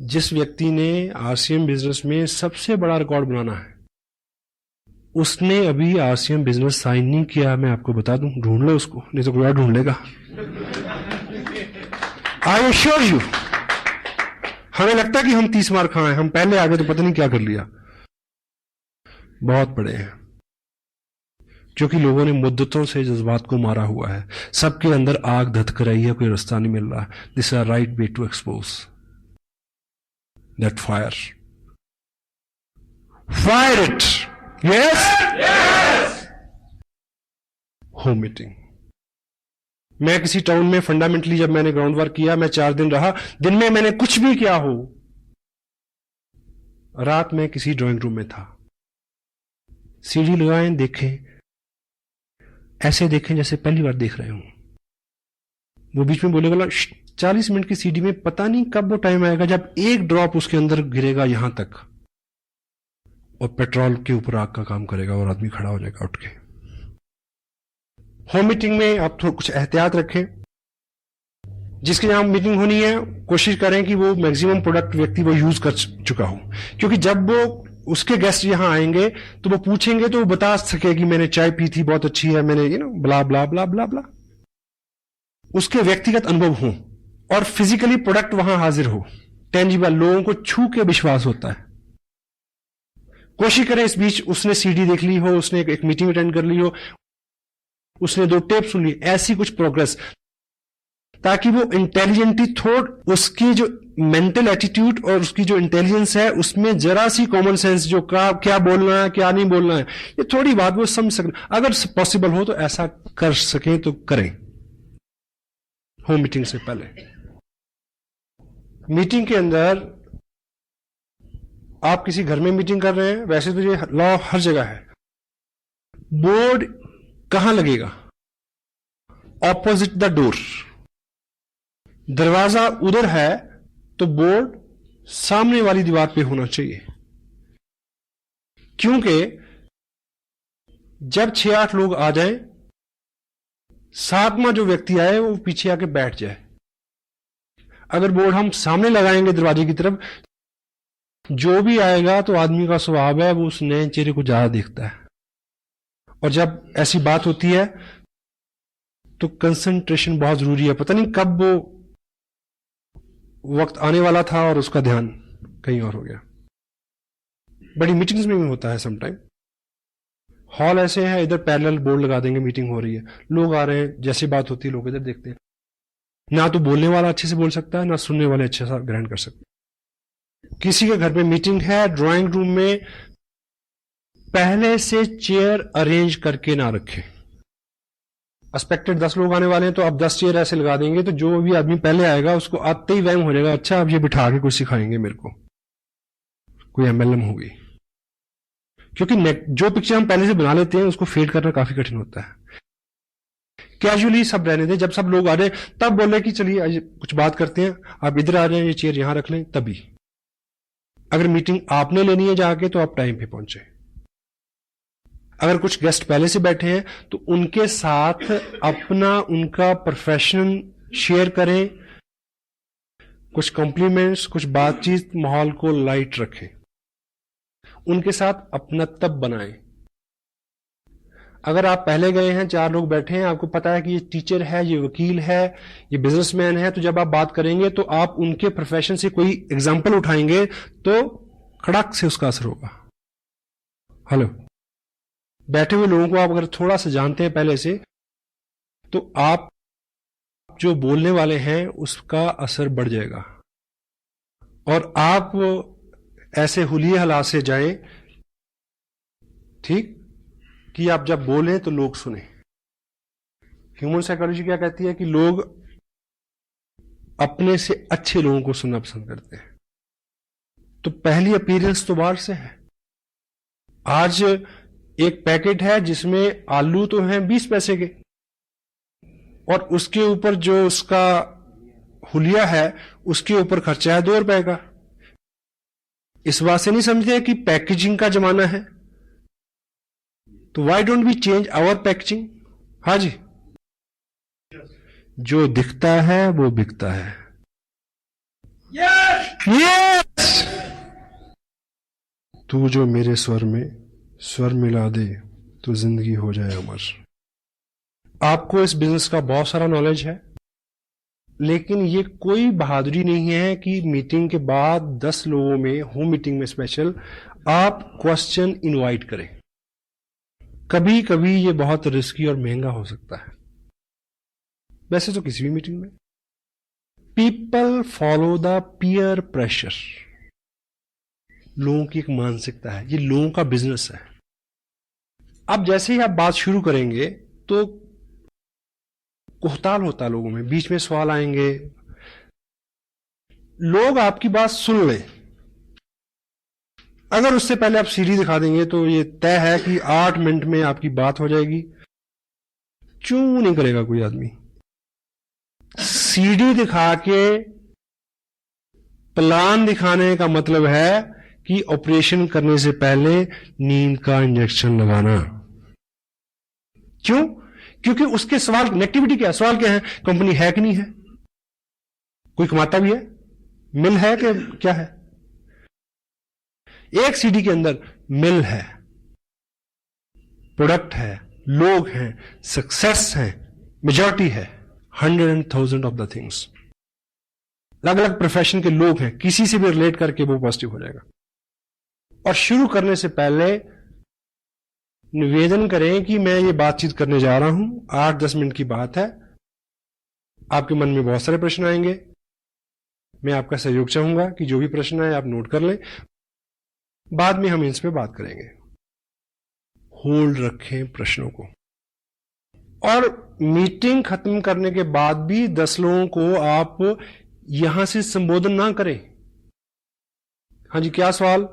[SPEAKER 1] जिस व्यक्ति ने आरसीएम बिजनेस में सबसे बड़ा रिकॉर्ड बनाना है, उसने अभी आरसीएम बिजनेस साइन नहीं किया। मैं आपको बता दूं, ढूंढ लो उसको, नहीं तो कोई और ढूंढ लेगा। I assure you. हमें लगता है कि हम 30 मार खाए, हम पहले आ गए तो पता नहीं क्या कर लिया। बहुत बड़े हैं, क्योंकि लोगों ने मुद्दतों से जज्बात को मारा हुआ है। सबके अंदर आग धधक रही है, कोई रास्ता नहीं मिल रहा। This is a right way to expose that fire. Fire it. Yes. Home meeting. मैं किसी टाउन में फंडामेंटली जब मैंने ग्राउंड वर्क किया, मैं 4 दिन रहा। दिन में मैंने कुछ भी किया हो, रात में किसी ड्राइंग रूम में था। सीढ़ी लगाएं, देखें, ऐसे देखें जैसे पहली बार देख रहे हो। वो बीच में बोलेगा 40 मिनट की सीढ़ी में पता नहीं कब वो टाइम आएगा जब एक ड्रॉप उसके अंदर गिरेगा यहां तक और पेट्रोल के ऊपर आग का काम करेगा और आदमी खड़ा हो जाएगा उठ के। होम मीटिंग में आप थोड़ा कुछ एहतियात रखें। जिसके यहां मीटिंग होनी है, कोशिश करें कि वो मैक्सिमम प्रोडक्ट व्यक्ति वो यूज कर चुका हो, क्योंकि जब वो उसके गेस्ट यहां आएंगे तो वो पूछेंगे तो वो बता सके कि मैंने चाय पी थी, बहुत अच्छी है, मैंने ब्ला ब्ला ब्ला ब्ला ब्ला। उसके व्यक्तिगत अनुभव हो और फिजिकली प्रोडक्ट वहां हाजिर हो, टेंजिबल, लोगों को छू के विश्वास होता है। कोशिश करें इस बीच उसने सीडी देख ली हो, उसने एक मीटिंग अटेंड कर ली हो, उसने 2 टेप सुन ली, ऐसी कुछ प्रोग्रेस, ताकि वो इंटेलिजेंटली थोड़ उसकी जो मेंटल एटीट्यूड और उसकी जो इंटेलिजेंस है उसमें जरा सी कॉमन सेंस, जो क्या बोलना है क्या नहीं बोलना है, ये थोड़ी बात वो समझ सकें। अगर पॉसिबल हो तो ऐसा कर सकें तो करें होम मीटिंग से पहले। मीटिंग के अंदर आप किसी घर में मीटिंग कर रहे हैं, वैसे तो ये लॉ हर जगह है। बोर्ड कहां लगेगा? Opposite the door. दरवाजा उधर है तो बोर्ड सामने वाली दीवार पे होना चाहिए, क्योंकि जब 6-8 लोग आ जाएं, 7वां जो व्यक्ति आए वो पीछे आके बैठ जाए। अगर बोर्ड हम सामने लगाएंगे दरवाजे की तरफ, जो भी आएगा तो आदमी का स्वभाव है वो उस नए चेहरे को ज्यादा देखता है, और जब ऐसी बात होती है तो कंसंट्रेशन बहुत जरूरी है। पता नहीं कब वो वक्त आने वाला था और उसका ध्यान कहीं और हो गया। बड़ी मीटिंग्स में भी होता है समटाइम। हॉल ऐसे है, इधर पैरेलल बोर्ड लगा देंगे, मीटिंग हो रही है, लोग आ रहे हैं, जैसी बात होती है लोग इधर देखते हैं। ना तो बोलने वाला अच्छे से बोल सकता है, ना सुनने वाले अच्छे से ग्रहण कर सकते हैं। किसी के घर में मीटिंग है, ड्राइंग रूम में पहले से चेयर अरेंज करके ना रखें। एक्सपेक्टेड 10 लोग आने वाले हैं तो आप 10 चेयर ऐसे लगा देंगे तो जो भी आदमी पहले आएगा उसको आते ही वहम हो जाएगा, अच्छा अब ये बिठा के कुछ सिखाएंगे मेरे को, कोई एमएलएम होगी। क्योंकि जो पिक्चर हम पहले से बना लेते हैं उसको फेड करना काफी कठिन होता है। कैजुअली सब रहने दें, जब सब लोग आ रहे तब बोले कि चलिए आज कुछ बात करते हैं, आप इधर आ रहे हैं, ये चेयर यहां रख लें, तभी। अगर मीटिंग आपने लेनी है जाके तो आप टाइम पे पहुंचे। अगर कुछ गेस्ट पहले से बैठे हैं तो उनके साथ अपना उनका प्रोफेशन शेयर करें, कुछ कॉम्प्लीमेंट्स, कुछ बातचीत, माहौल को लाइट रखें, उनके साथ अपनत्व बनाएं। अगर आप पहले गए हैं, 4 लोग बैठे हैं, आपको पता है कि ये टीचर है, ये वकील है, ये बिजनेसमैन है, तो जब आप बात करेंगे तो आप उनके प्रोफेशन से कोई एग्जाम्पल उठाएंगे तो खड़क से उसका असर होगा। हेलो, बैठे हुए लोगों को आप अगर थोड़ा सा जानते हैं पहले से, तो आप जो बोलने वाले हैं उसका असर बढ़ जाएगा और आप ऐसे हुलिये हालात से जाएं, ठीक, कि आप जब बोलें तो लोग सुने। ह्यूमन साइकोलॉजी क्या कहती है कि लोग अपने से अच्छे लोगों को सुनना पसंद करते हैं। तो पहली अपीयरेंस तो बाहर से है। आज एक पैकेट है जिसमें आलू तो हैं 20 पैसे के और उसके ऊपर जो उसका हुलिया है उसके ऊपर खर्चा है 2 रुपए का। इस बात से नहीं समझते कि पैकेजिंग का जमाना है, तो why don't we change our packaging. हाँ जी, जो दिखता है वो बिकता है। यस, तू जो मेरे स्वर में स्वर मिला दे तो जिंदगी हो जाए अमर। आपको इस बिजनेस का बहुत सारा नॉलेज है, लेकिन ये कोई बहादुरी नहीं है कि मीटिंग के बाद 10 लोगों में, होम मीटिंग में स्पेशल, आप क्वेश्चन इनवाइट करें। कभी कभी ये बहुत रिस्की और महंगा हो सकता है, वैसे तो किसी भी मीटिंग में। People follow the peer pressure. लोगों की एक मानसिकता है, ये लोगों का बिजनेस है। अब जैसे ही आप बात शुरू करेंगे तो कोहताल होता है लोगों में, बीच में सवाल आएंगे, लोग आपकी बात सुन लें। अगर उससे पहले आप सीढ़ी दिखा देंगे तो ये तय है कि 8 मिनट में आपकी बात हो जाएगी। चू नहीं करेगा कोई आदमी। सीढ़ी दिखा के प्लान दिखाने का मतलब है कि ऑपरेशन करने से पहले नींद का इंजेक्शन लगाना। क्यों? क्योंकि उसके सवाल नेगेटिविटी क्या है, सवाल क्या है, कंपनी है कि नहीं है, कोई कमाता भी है, मिल है कि क्या है। एक सीडी के अंदर मिल है, प्रोडक्ट है, लोग हैं, सक्सेस है, मेजॉरिटी है, 100,000 ऑफ द थिंग्स। अलग अलग प्रोफेशन के लोग हैं, किसी से भी रिलेट करके वो पॉजिटिव हो जाएगा। और शुरू करने से पहले निवेदन करें कि मैं ये बातचीत करने जा रहा हूं, 8-10 मिनट की बात है, आपके मन में बहुत सारे प्रश्न आएंगे, मैं आपका सहयोग चाहूंगा कि जो भी प्रश्न आए आप नोट कर लें, बाद में हम इस पे बात करेंगे। होल्ड रखें प्रश्नों को, और मीटिंग खत्म करने के बाद भी 10 लोगों को आप यहां से संबोधन ना करें। हाँ जी, क्या सवाल,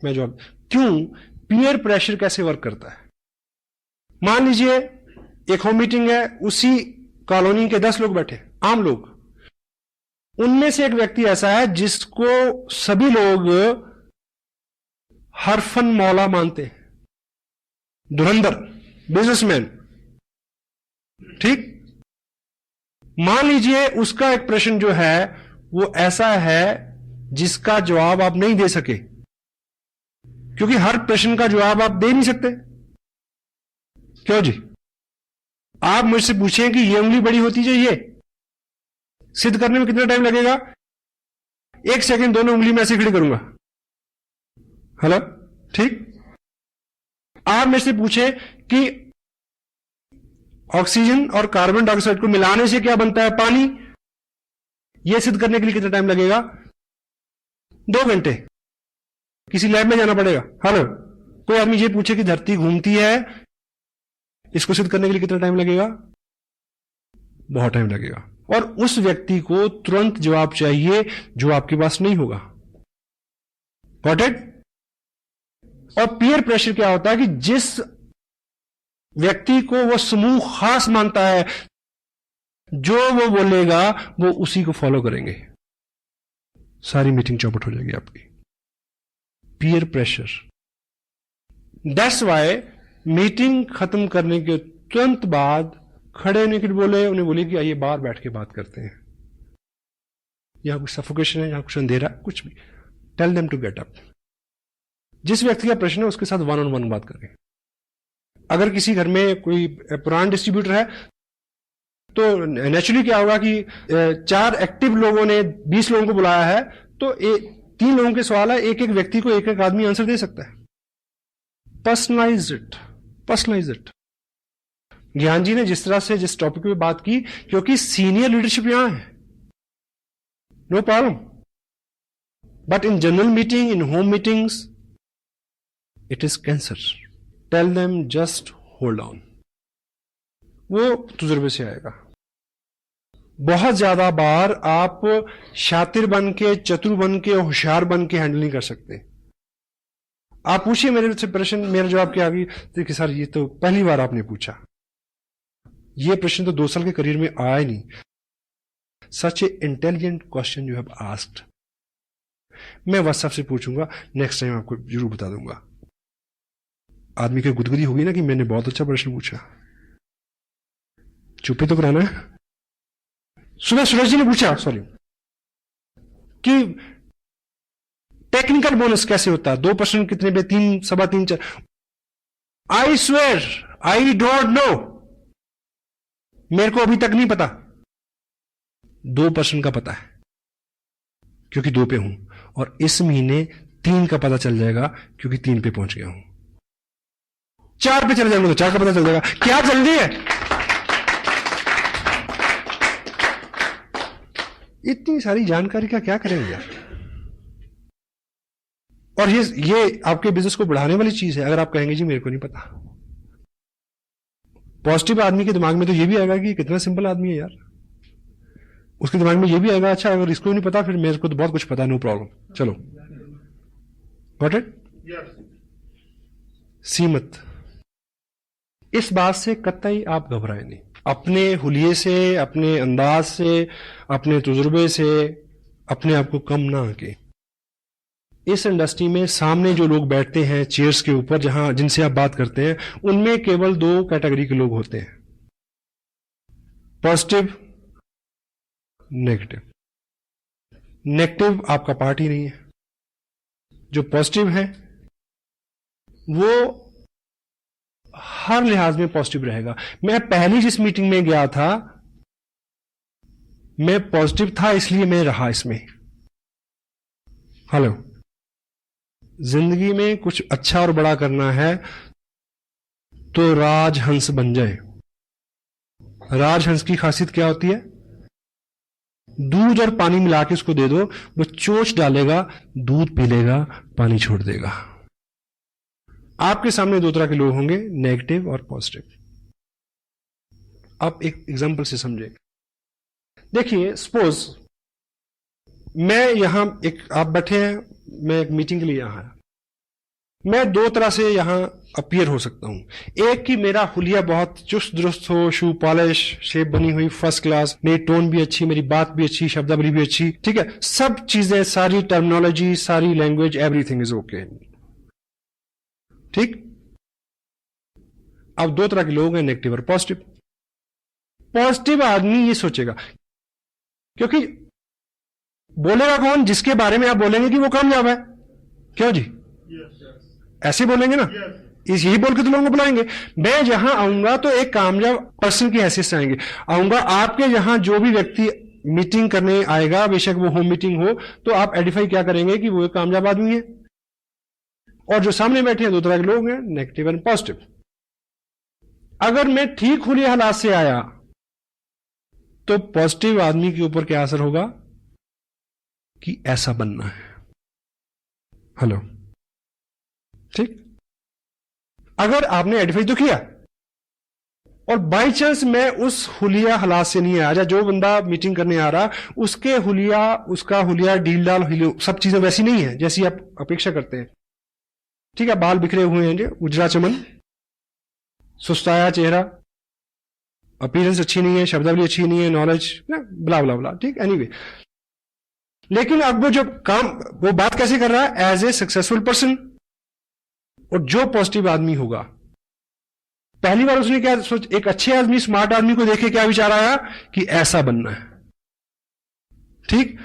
[SPEAKER 1] मैं जवाब। क्यों? पीयर प्रेशर कैसे वर्क करता है। मान लीजिए एक होम मीटिंग है, उसी कॉलोनी के 10 लोग बैठे, आम लोग, उनमें से एक व्यक्ति ऐसा है जिसको सभी लोग हरफन मौला मानते हैं, धुरंधर, बिजनेसमैन, ठीक। मान लीजिए उसका एक प्रश्न जो है वो ऐसा है जिसका जवाब आप नहीं दे सके, क्योंकि हर प्रश्न का जवाब आप दे नहीं सकते। क्यों जी? आप मुझसे पूछें कि ये उंगली बड़ी होती चाहिए, सिद्ध करने में कितना टाइम लगेगा? 1 सेकंड, दोनों उंगली में ऐसे खड़ी करूंगा। हेलो, ठीक। आप मुझसे पूछें कि ऑक्सीजन और कार्बन डाइऑक्साइड को मिलाने से क्या बनता है? पानी। यह सिद्ध करने के लिए कितना टाइम लगेगा? 2 घंटे। किसी लैब में जाना पड़ेगा। हेलो, कोई आदमी ये पूछे कि धरती घूमती है, इसको सिद्ध करने के लिए कितना टाइम लगेगा? बहुत टाइम लगेगा। और उस व्यक्ति को तुरंत जवाब चाहिए जो आपके पास नहीं होगा। Got it? और पीयर प्रेशर क्या होता है कि जिस व्यक्ति को वो समूह खास मानता है, जो वो बोलेगा वो उसी को फॉलो करेंगे, सारी मीटिंग चौपट हो जाएगी आपकी। Peer pressure. That's why meeting खत्म करने के तुरंत बाद खड़े होने के बोले, उन्हें बोले कि आइए बाहर बैठ के बात करते हैं, यहां कुछ सफोकेशन है, यहां कुछ अंधेरा, कुछ भी। Tell them to get up. जिस व्यक्ति का प्रश्न है उसके साथ वन ऑन वन बात करें। अगर किसी घर में कोई पुराना डिस्ट्रीब्यूटर है तो नेचुरली क्या होगा कि 4 एक्टिव लोगों ने 20 लोगों को बुलाया है, तो 3 लोगों के सवाल है, एक एक व्यक्ति को एक एक आदमी आंसर दे सकता है। Personalise it, personalise it. Gyan ji ने जिस तरह से जिस टॉपिक पे बात की, क्योंकि सीनियर लीडरशिप यहां है, no problem, but in general meeting, in home meetings, it is cancer. Tell them just hold on. वो तजुर्बे से आएगा। बहुत ज्यादा बार आप शातिर बन के, चतुर बन के, होशियार बन के हैंडल नहीं कर सकते। आप पूछिए मेरे से प्रश्न, मेरा जवाब क्या आ गई? देखिए सर, ये तो पहली बार आपने पूछा, ये प्रश्न तो 2 साल के करियर में आया ही नहीं। Such a intelligent question you have asked. मैं व्हाट्सएप से पूछूंगा, नेक्स्ट टाइम आपको जरूर बता दूंगा। आदमी की गुदगुदी होगी ना कि मैंने बहुत अच्छा प्रश्न पूछा। चुप्पी तो कराना है। सुबह सूरज जी ने पूछा, सॉरी, कि टेक्निकल बोनस कैसे होता है, 2 प्रश्न कितने पे, 3, सवा 3, 4। I swear I don't know, मेरे को अभी तक नहीं पता। 2 प्रश्न का पता है क्योंकि 2 पे हूं, और इस महीने 3 का पता चल जाएगा क्योंकि 3 पे पहुंच गया हूं। 4 पे चले जाएंगे तो 4 का पता चल जाएगा। क्या जल्दी है? इतनी सारी जानकारी का क्या करेंगे यार? और ये आपके बिजनेस को बढ़ाने वाली चीज है। अगर आप कहेंगे जी मेरे को नहीं पता, पॉजिटिव आदमी के दिमाग में तो ये भी आएगा कि कितना सिंपल आदमी है यार। उसके दिमाग में ये भी आएगा, अच्छा अगर इसको नहीं पता फिर मेरे को तो बहुत कुछ पता है, नो प्रॉब्लम, चलो। Got it? सीमत। इस बात से कतई आप घबराए नहीं। अपने हुलिये से, अपने अंदाज से, अपने तजुर्बे से अपने आप को कम ना आके। इस इंडस्ट्री में सामने जो लोग बैठते हैं चेयर्स के ऊपर, जहां जिनसे आप बात करते हैं, उनमें केवल 2 कैटेगरी के लोग होते हैं, पॉजिटिव, नेगेटिव। नेगेटिव आपका पार्ट ही नहीं है। जो पॉजिटिव है वो हर लिहाज में पॉजिटिव रहेगा। मैं पहली जिस मीटिंग में गया था, मैं पॉजिटिव था, इसलिए मैं रहा इसमें। हेलो, जिंदगी में कुछ अच्छा और बड़ा करना है तो राजहंस बन जाए। राजहंस की खासियत क्या होती है? दूध और पानी मिला के उसको दे दो, वो चोंच डालेगा, दूध पी लेगा, पानी छोड़ देगा। आपके सामने 2 तरह के लोग होंगे, नेगेटिव और पॉजिटिव। आप एक एग्जांपल से समझे। देखिए, सपोज मैं यहां आप बैठे हैं, मैं एक मीटिंग के लिए यहां आया। मैं 2 तरह से यहां अपीयर हो सकता हूं। एक कि मेरा हुलिया बहुत चुस्त दुरुस्त हो, शू पॉलिश, शेप बनी हुई फर्स्ट क्लास, मेरी टोन भी अच्छी, मेरी बात भी अच्छी, शब्दावली भी अच्छी, ठीक है, सब चीजें, सारी टर्मिनोलॉजी, सारी लैंग्वेज, एवरीथिंग इज ओके, ठीक। अब 2 तरह के लोग हैं, नेगेटिव और पॉजिटिव। पॉजिटिव आदमी ये सोचेगा, क्योंकि बोलेगा कौन? जिसके बारे में आप बोलेंगे कि वो कामयाब है। क्यों जी? ऐसे बोलेंगे ना, यही बोल के तो लोगों को बुलाएंगे। मैं जहां आऊंगा तो एक कामयाब पर्सन की हैसियत से आऊंगा। आपके यहां जो भी व्यक्ति मीटिंग करने आएगा, बेशक वो होम मीटिंग हो, तो आप आइडेंटिफाई क्या करेंगे कि वो एक कामयाब आदमी है। और जो सामने बैठे हैं 2 तरह के लोग हैं, नेगेटिव एंड पॉजिटिव। अगर मैं ठीक हुए हालात से आया तो पॉजिटिव आदमी के ऊपर क्या असर होगा कि ऐसा बनना है। हेलो, ठीक। अगर आपने आइडेंटिफाई तो किया और बाई चांस मैं उस हुलिया हालात से नहीं आया, जो बंदा मीटिंग करने आ रहा उसके हुलिया, उसका हुलिया डील डाल, सब चीजें वैसी नहीं है जैसी आप अपेक्षा करते हैं, ठीक है, बाल बिखरे हुए हैं, उजरा चमन, सुस्ताया चेहरा, अपीयरेंस अच्छी नहीं है, शब्दावली अच्छी नहीं है, नॉलेज ब्ला ब्ला ब्ला, ठीक, एनीवे। लेकिन अब वो जो काम, वो बात कैसे कर रहा है? As a successful person. और जो पॉजिटिव आदमी होगा, पहली बार उसने क्या सोच, एक अच्छे आदमी, स्मार्ट आदमी को देखे क्या विचार आया कि ऐसा बनना है, ठीक।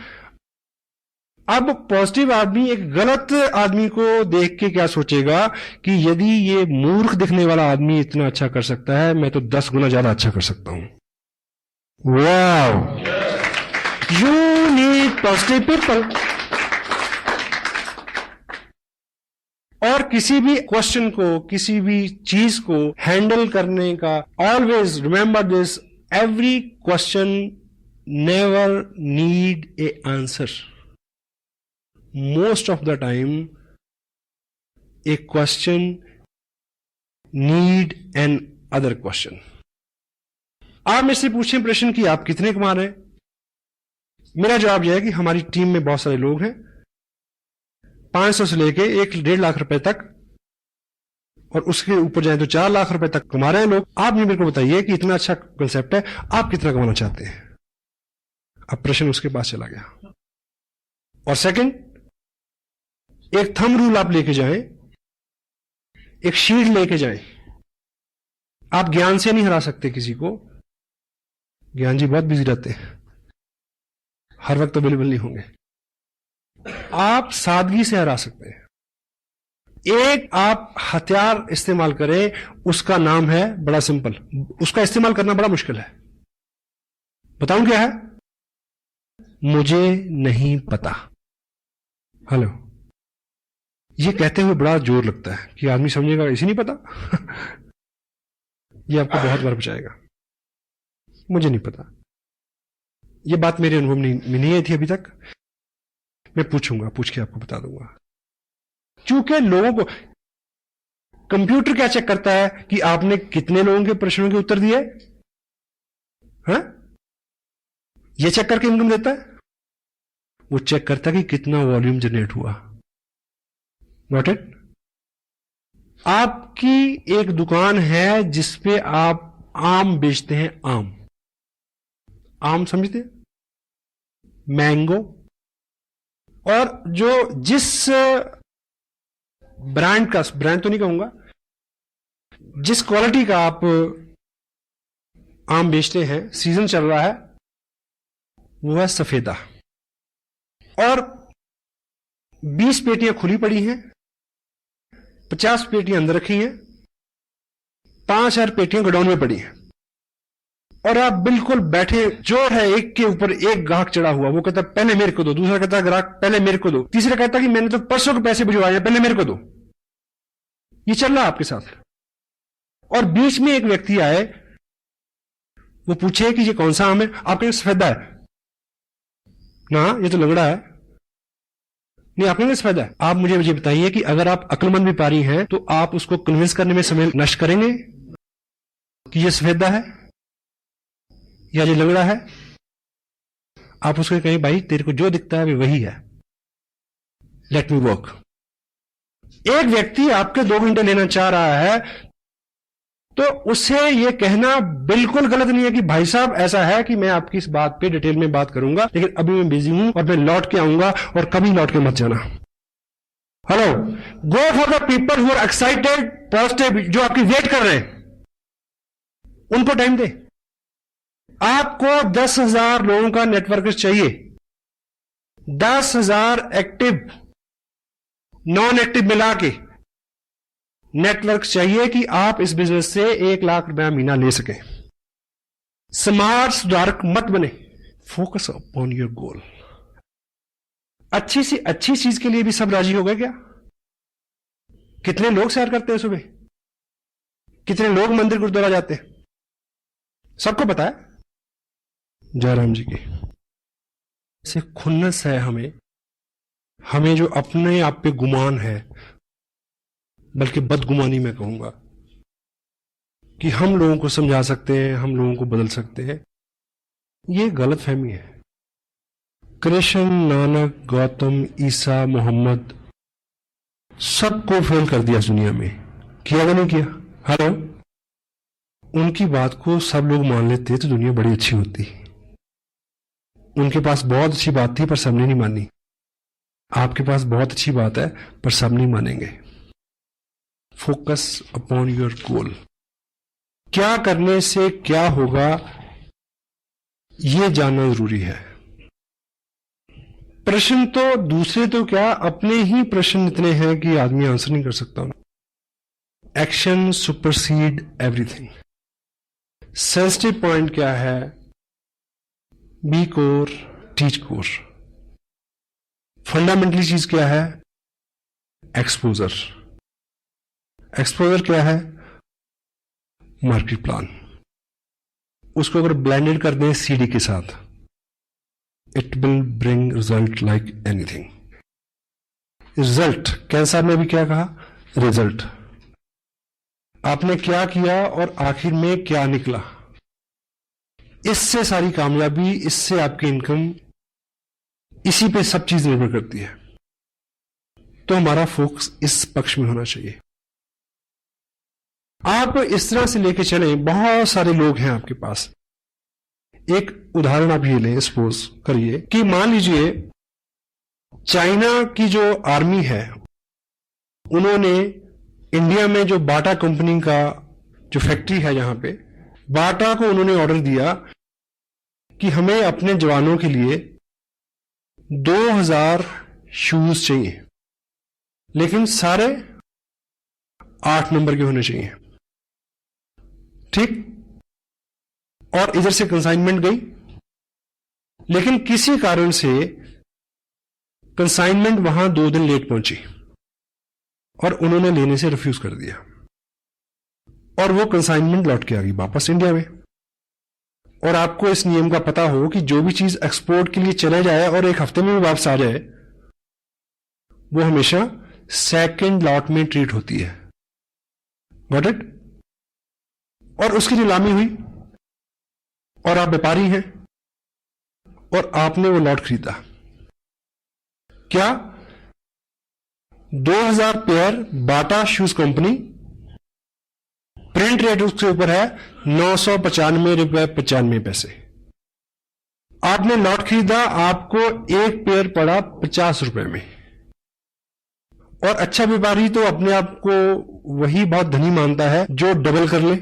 [SPEAKER 1] अब पॉजिटिव आदमी एक गलत आदमी को देख के क्या सोचेगा कि यदि ये मूर्ख दिखने वाला आदमी इतना अच्छा कर सकता है, मैं तो 10 गुना ज्यादा अच्छा कर सकता हूं। Wow, you need positive people. और किसी भी क्वेश्चन को, किसी भी चीज को हैंडल करने का, always remember this, every question never need A answer. Most of the time, a question need an other question. आप मेरे से पूछें प्रश्न कि आप कितने कमा रहे हैं, मेरा जवाब यह है कि हमारी टीम में बहुत सारे लोग हैं, 500 से लेके 1-1.5 लाख रुपए तक, और उसके ऊपर जाए तो 4 लाख रुपए तक कमा रहे हैं लोग। आप मेरे को बताइए कि इतना अच्छा कंसेप्ट है, आप कितना कमाना चाहते हैं? अब प्रश्न उसके पास चला गया। और सेकंड, एक थंब रूल आप लेके जाएं, एक शीट लेके जाएं। आप ज्ञान से नहीं हरा सकते किसी को, ज्ञान जी बहुत बिजी रहते हैं, हर वक्त अवेलेबल नहीं होंगे। आप सादगी से हरा सकते हैं। एक आप हथियार इस्तेमाल करें, उसका नाम है, बड़ा सिंपल, उसका इस्तेमाल करना बड़ा मुश्किल है। बताऊं क्या है? मुझे नहीं पता। हेलो, ये कहते हुए बड़ा जोर लगता है कि आदमी समझेगा इसे नहीं पता। ये आपको बहुत बार बचाएगा, मुझे नहीं पता। ये बात मेरे अनुभव में नहीं आई थी अभी तक, मैं पूछूंगा, पूछ के आपको बता दूंगा। क्योंकि लोगों को कंप्यूटर क्या चेक करता है कि आपने कितने लोगों के प्रश्नों के उत्तर दिए, हाँ? ये चेक करके इनकम देता है। वो चेक करता है कि कितना वॉल्यूम जनरेट हुआ। Got it? आपकी एक दुकान है जिसपे आप आम बेचते हैं, आम समझते हैं, मैंगो, और जो जिस ब्रांड का, ब्रांड तो नहीं कहूंगा, जिस क्वालिटी का आप आम बेचते हैं, सीजन चल रहा है, वो है सफेदा। और 20 पेटियां खुली पड़ी हैं, 50 पेटियां अंदर रखी हैं, 5000 पेटियां गोडाउन में पड़ी हैं, और आप बिल्कुल बैठे, जो है एक के ऊपर एक ग्राहक चढ़ा हुआ। वो कहता पहले मेरे को दो, दूसरा कहता ग्राहक पहले मेरे को दो, तीसरा कहता कि मैंने तो परसों के पैसे भिजवाए हैं, पहले मेरे को दो। ये चल रहा है आपके साथ। और बीच में एक व्यक्ति आए, वो पूछे कि ये कौन सा आम है? आपके सफेदा है ना, ये तो लंगड़ा है। नहीं, आपके लिए सफेदा है। आप मुझे बताइए कि अगर आप अक्लमंद व्यापारी हैं तो आप उसको कन्विंस करने में समय नष्ट करेंगे कि ये सफेदा है या ये लंगड़ा है? आप उसको कहें भाई तेरे को जो दिखता है वही है, लेट मी वर्क। एक व्यक्ति आपके 2 घंटे लेना चाह रहा है तो उसे यह कहना बिल्कुल गलत नहीं है कि भाई साहब ऐसा है कि मैं आपकी इस बात पे डिटेल में बात करूंगा, लेकिन अभी मैं बिजी हूं और मैं लौट के आऊंगा, और कभी लौट के मत जाना। Hello, go for the people who are excited, positive, जो आपकी वेट कर रहे हैं, उनको टाइम दे। आपको 10,000 लोगों का नेटवर्क चाहिए, 10,000 एक्टिव नॉन एक्टिव मिला के नेटवर्क चाहिए कि आप इस बिजनेस से 1 लाख रुपया महीना ले सकें। स्मार्ट सुधारक मत बने, फोकस अपॉन योर गोल। अच्छी सी अच्छी चीज के लिए भी सब राजी हो गए क्या? कितने लोग सैर करते हैं सुबह, कितने लोग मंदिर गुरुद्वारा जाते हैं, सबको पता है। जयराम जी की से खुन्नस है हमें जो अपने आप पे गुमान है, बल्कि बदगुमानी मैं कहूंगा, कि हम लोगों को समझा सकते हैं, हम लोगों को बदल सकते हैं। ये गलत फहमी है। कृष्ण, नानक, गौतम, ईसा, मोहम्मद सबको फेल कर दिया दुनिया में, किया या नहीं किया? हेलो, उनकी बात को सब लोग मान लेते तो दुनिया बड़ी अच्छी होती। उनके पास बहुत अच्छी बात थी पर सबने नहीं मानी। आपके पास बहुत अच्छी बात है पर सब नहीं मानेंगे। Focus upon your goal. क्या करने से क्या होगा यह जानना जरूरी है। प्रश्न तो दूसरे तो क्या, अपने ही प्रश्न इतने हैं कि आदमी आंसर नहीं कर सकता। Action supersede everything. Sensitive point क्या है? Be core, teach core. Fundamentally चीज क्या है? एक्सपोजर। एक्सपोजर क्या है? Market plan. उसको अगर ब्लेंडेड कर दें सीडी के साथ, it will bring result like anything. Result, cancer में भी क्या कहा? रिजल्ट। आपने क्या किया और आखिर में क्या निकला, इससे सारी कामयाबी, इससे आपकी इनकम, इसी पे सब चीज निर्भर करती है। तो हमारा फोकस इस पक्ष में होना चाहिए। आप इस तरह से लेके चलें, बहुत सारे लोग हैं आपके पास। एक उदाहरण आप ये लें, सपोज करिए कि मान लीजिए चाइना की जो आर्मी है, उन्होंने इंडिया में जो बाटा कंपनी का जो फैक्ट्री है, यहां पे बाटा को उन्होंने ऑर्डर दिया कि हमें अपने जवानों के लिए 2000 शूज चाहिए, लेकिन सारे 8 नंबर के होने चाहिए। ठीक। और इधर से कंसाइनमेंट गई, लेकिन किसी कारण से कंसाइनमेंट वहां 2 दिन लेट पहुंची और उन्होंने लेने से रिफ्यूज कर दिया, और वो कंसाइनमेंट लौट के आ गई वापस इंडिया में। और आपको इस नियम का पता हो कि जो भी चीज एक्सपोर्ट के लिए चले जाए और 1 हफ्ते में भी वापस आ जाए, वो हमेशा सेकंड लॉट में ट्रीट होती है। Got it? और उसकी नीलामी हुई और आप व्यापारी हैं और आपने वो लॉट खरीदा। क्या? 2000 पेयर बाटा शूज कंपनी, प्रिंट रेट उसके ऊपर है 995 रुपए 95 पैसे। आपने लॉट खरीदा, आपको एक पेयर पड़ा 50 रुपए में। और अच्छा व्यापारी तो अपने आप को वही बहुत धनी मानता है जो डबल कर ले।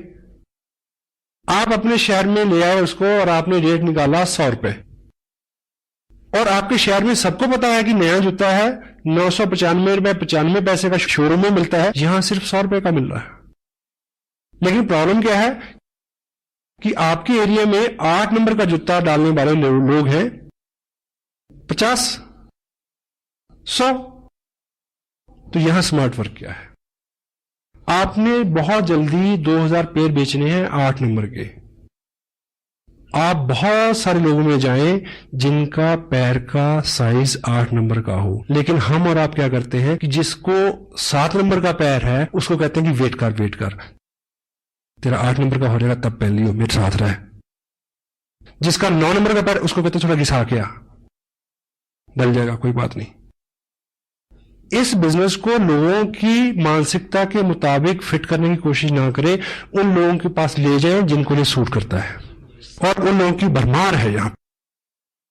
[SPEAKER 1] आप अपने शहर में ले आए उसको और आपने रेट निकाला 100 रुपए, और आपके शहर में सबको पता है कि नया जूता है 995 रुपए 95 पैसे का शोरूम में मिलता है, यहां सिर्फ 100 रुपए का मिल रहा है। लेकिन प्रॉब्लम क्या है कि आपके एरिया में 8 नंबर का जूता डालने वाले लोग हैं 50, 100। तो यहां स्मार्ट वर्क क्या है? आपने बहुत जल्दी 2000 पेयर बेचने हैं 8 नंबर के। आप बहुत सारे लोगों में जाएं जिनका पैर का साइज 8 नंबर का हो, लेकिन हम और आप क्या करते हैं कि जिसको 7 नंबर का पैर है उसको कहते हैं कि वेट कर, तेरा 8 नंबर का हो जाएगा तब पहन लियो, मेरे साथ रहे। जिसका 9 नंबर का पैर, उसको कहते हैं थोड़ा घिसा के आ, डल जाएगा, कोई बात नहीं। इस बिजनेस को लोगों की मानसिकता के मुताबिक फिट करने की कोशिश ना करें, उन लोगों के पास ले जाएं जिनको ये सूट करता है, और उन लोगों की भरमार है यहां।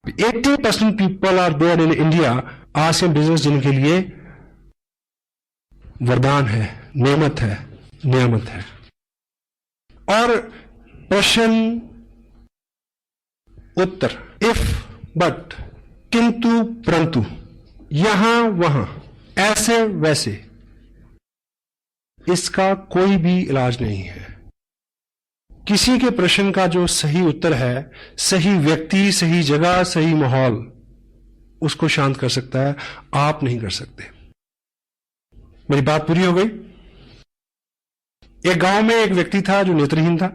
[SPEAKER 1] 80% people are there in India आज के बिजनेस जिनके लिए वरदान है, नेमत है, नियामत है। और प्रश्न उत्तर, इफ, बट, किंतु, परंतु, यहां वहां, ऐसे वैसे, इसका कोई भी इलाज नहीं है। किसी के प्रश्न का जो सही उत्तर है, सही व्यक्ति, सही जगह, सही माहौल उसको शांत कर सकता है, आप नहीं कर सकते। मेरी बात पूरी हो गई? एक गांव में एक व्यक्ति था जो नेत्रहीन था।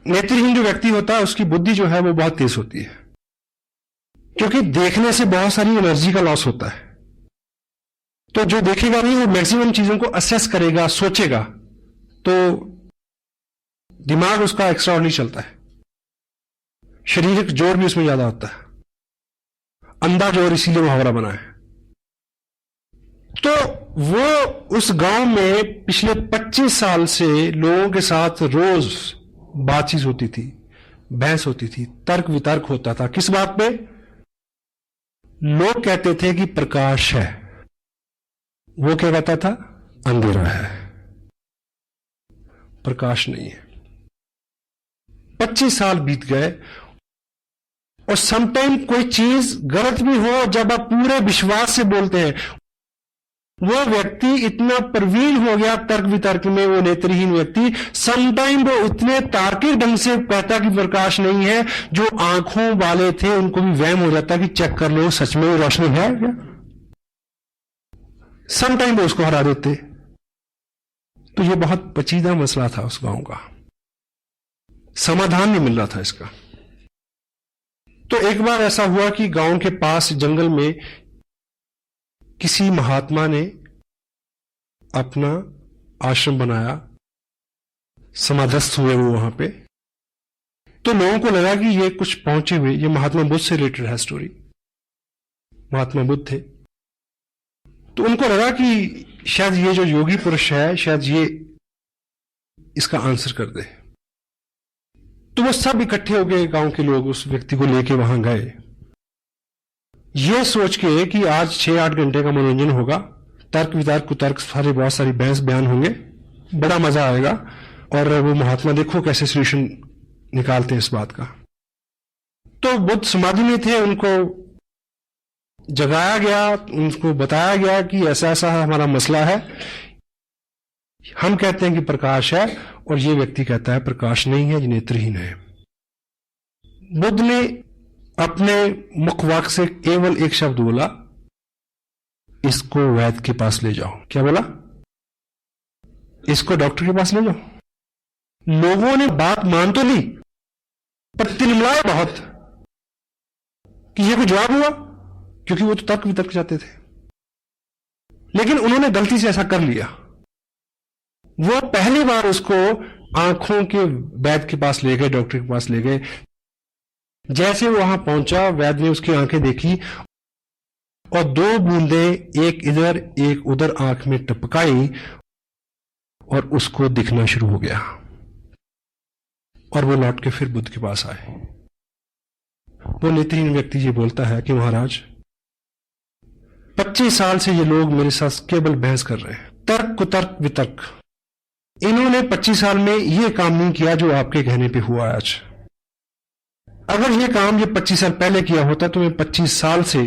[SPEAKER 1] नेत्रहीन जो व्यक्ति होता है उसकी बुद्धि जो है वो बहुत तेज होती है, क्योंकि देखने से बहुत सारी एनर्जी का लॉस होता है। तो जो देखेगा नहीं वो मैक्सिमम चीजों को असेस करेगा, सोचेगा, तो दिमाग उसका एक्स्ट्रा नहीं चलता है। शारीरिक जोर भी उसमें ज्यादा होता है, अंधा जोर, इसीलिए मुहावरा बना है। तो वो उस गांव में पिछले 25 साल से लोगों के साथ रोज बातचीत होती थी, बहस होती थी, तर्क वितर्क होता था। किस बात पे? लोग कहते थे कि प्रकाश है, वो क्या कहता था? अंधेरा है, प्रकाश नहीं है। 25 साल बीत गए और समटाइम कोई चीज गलत भी हो, जब आप पूरे विश्वास से बोलते हैं, वो व्यक्ति इतना प्रवीण हो गया तर्क वितर्क में, वो नेत्रहीन व्यक्ति समटाइम वो इतने तार्किक ढंग से कहता कि प्रकाश नहीं है, जो आंखों वाले थे उनको भी वहम हो जाता कि चेक कर लो सच में रोशनी है क्या। समटाइम वो उसको हरा देते। तो ये बहुत पेचीदा मसला था उस गांव का, समाधान नहीं मिल रहा था इसका। तो एक बार ऐसा हुआ कि गांव के पास जंगल में किसी महात्मा ने अपना आश्रम बनाया, समाधस्थ हुए वो वहां पे। तो लोगों को लगा कि ये कुछ पहुंचे हुए, ये महात्मा बुद्ध से रिलेटेड है स्टोरी, महात्मा बुद्ध थे। तो उनको लगा कि शायद ये जो योगी पुरुष है, शायद ये इसका आंसर कर दे। तो वो सब इकट्ठे हो गए, गांव के लोग उस व्यक्ति को लेके वहां गए, ये सोच के कि आज 6-8 घंटे का मनोरंजन होगा, तर्क वितर्क कुतर्क सारे, बहुत सारी बहस बयान होंगे, बड़ा मजा आएगा। और वो महात्मा देखो कैसे सोल्यूशन निकालते हैं इस बात का। तो बुद्ध समाधि में थे, उनको जगाया गया, उनको बताया गया कि ऐसा ऐसा हमारा मसला है, हम कहते हैं कि प्रकाश है और ये व्यक्ति कहता है प्रकाश नहीं है, ये नेत्रहीन है। बुद्ध ने अपने मुख वाक से केवल एक शब्द बोला, इसको वैद्य के पास ले जाओ। क्या बोला? इसको डॉक्टर के पास ले जाओ। लोगों ने बात मान तो ली, पर तिलमिलाए बहुत कि ये कोई जवाब हुआ, क्योंकि वो तो तर्क वितर्क चाहते थे। लेकिन उन्होंने गलती से ऐसा कर लिया। वो पहली बार उसको आंखों के वैद्य के पास ले गए, डॉक्टर के पास ले गए। जैसे वो वहां पहुंचा, वैद्य ने उसकी आंखें देखी और 2 बूंदें एक इधर एक उधर आंख में टपकाई और उसको दिखना शुरू हो गया। और वो लौट के फिर बुद्ध के पास आए। वो नेत्रहीन व्यक्ति ये बोलता है कि महाराज, 25 साल से ये लोग मेरे साथ केवल बहस कर रहे हैं, तर्क कुतर्क वितर्क। इन्होंने 25 साल में ये काम नहीं किया जो आपके कहने पे हुआ आज। अगर ये काम ये 25 साल पहले किया होता तो मैं 25 साल से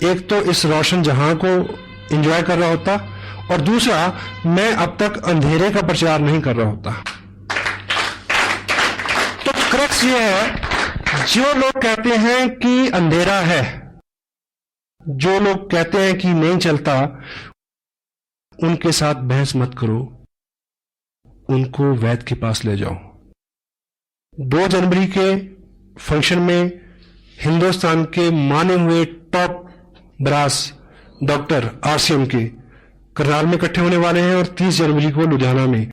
[SPEAKER 1] एक तो इस रोशन जहां को एंजॉय कर रहा होता, और दूसरा मैं अब तक अंधेरे का प्रचार नहीं कर रहा होता। तो क्रक्स ये है, जो लोग कहते हैं कि अंधेरा है, जो लोग कहते हैं कि नहीं चलता, उनके साथ बहस मत करो, उनको वैद्य के पास ले जाओ। 2 जनवरी के फंक्शन में हिंदुस्तान के माने हुए टॉप ब्रास डॉक्टर RCM के करनाल में इकट्ठे होने वाले हैं, और 30 जनवरी को लुधियाना में।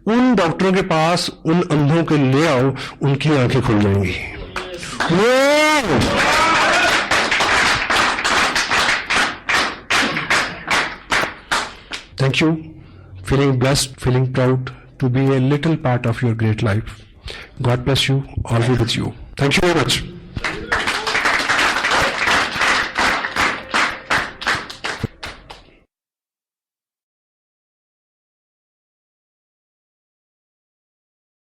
[SPEAKER 1] उन डॉक्टरों के पास उन अंधों के ले आओ, उनकी आंखें खुल जाएंगी। Thank you. Feeling blessed, feeling proud to be a little part of your great life. God bless you, always with you. Thank you very much.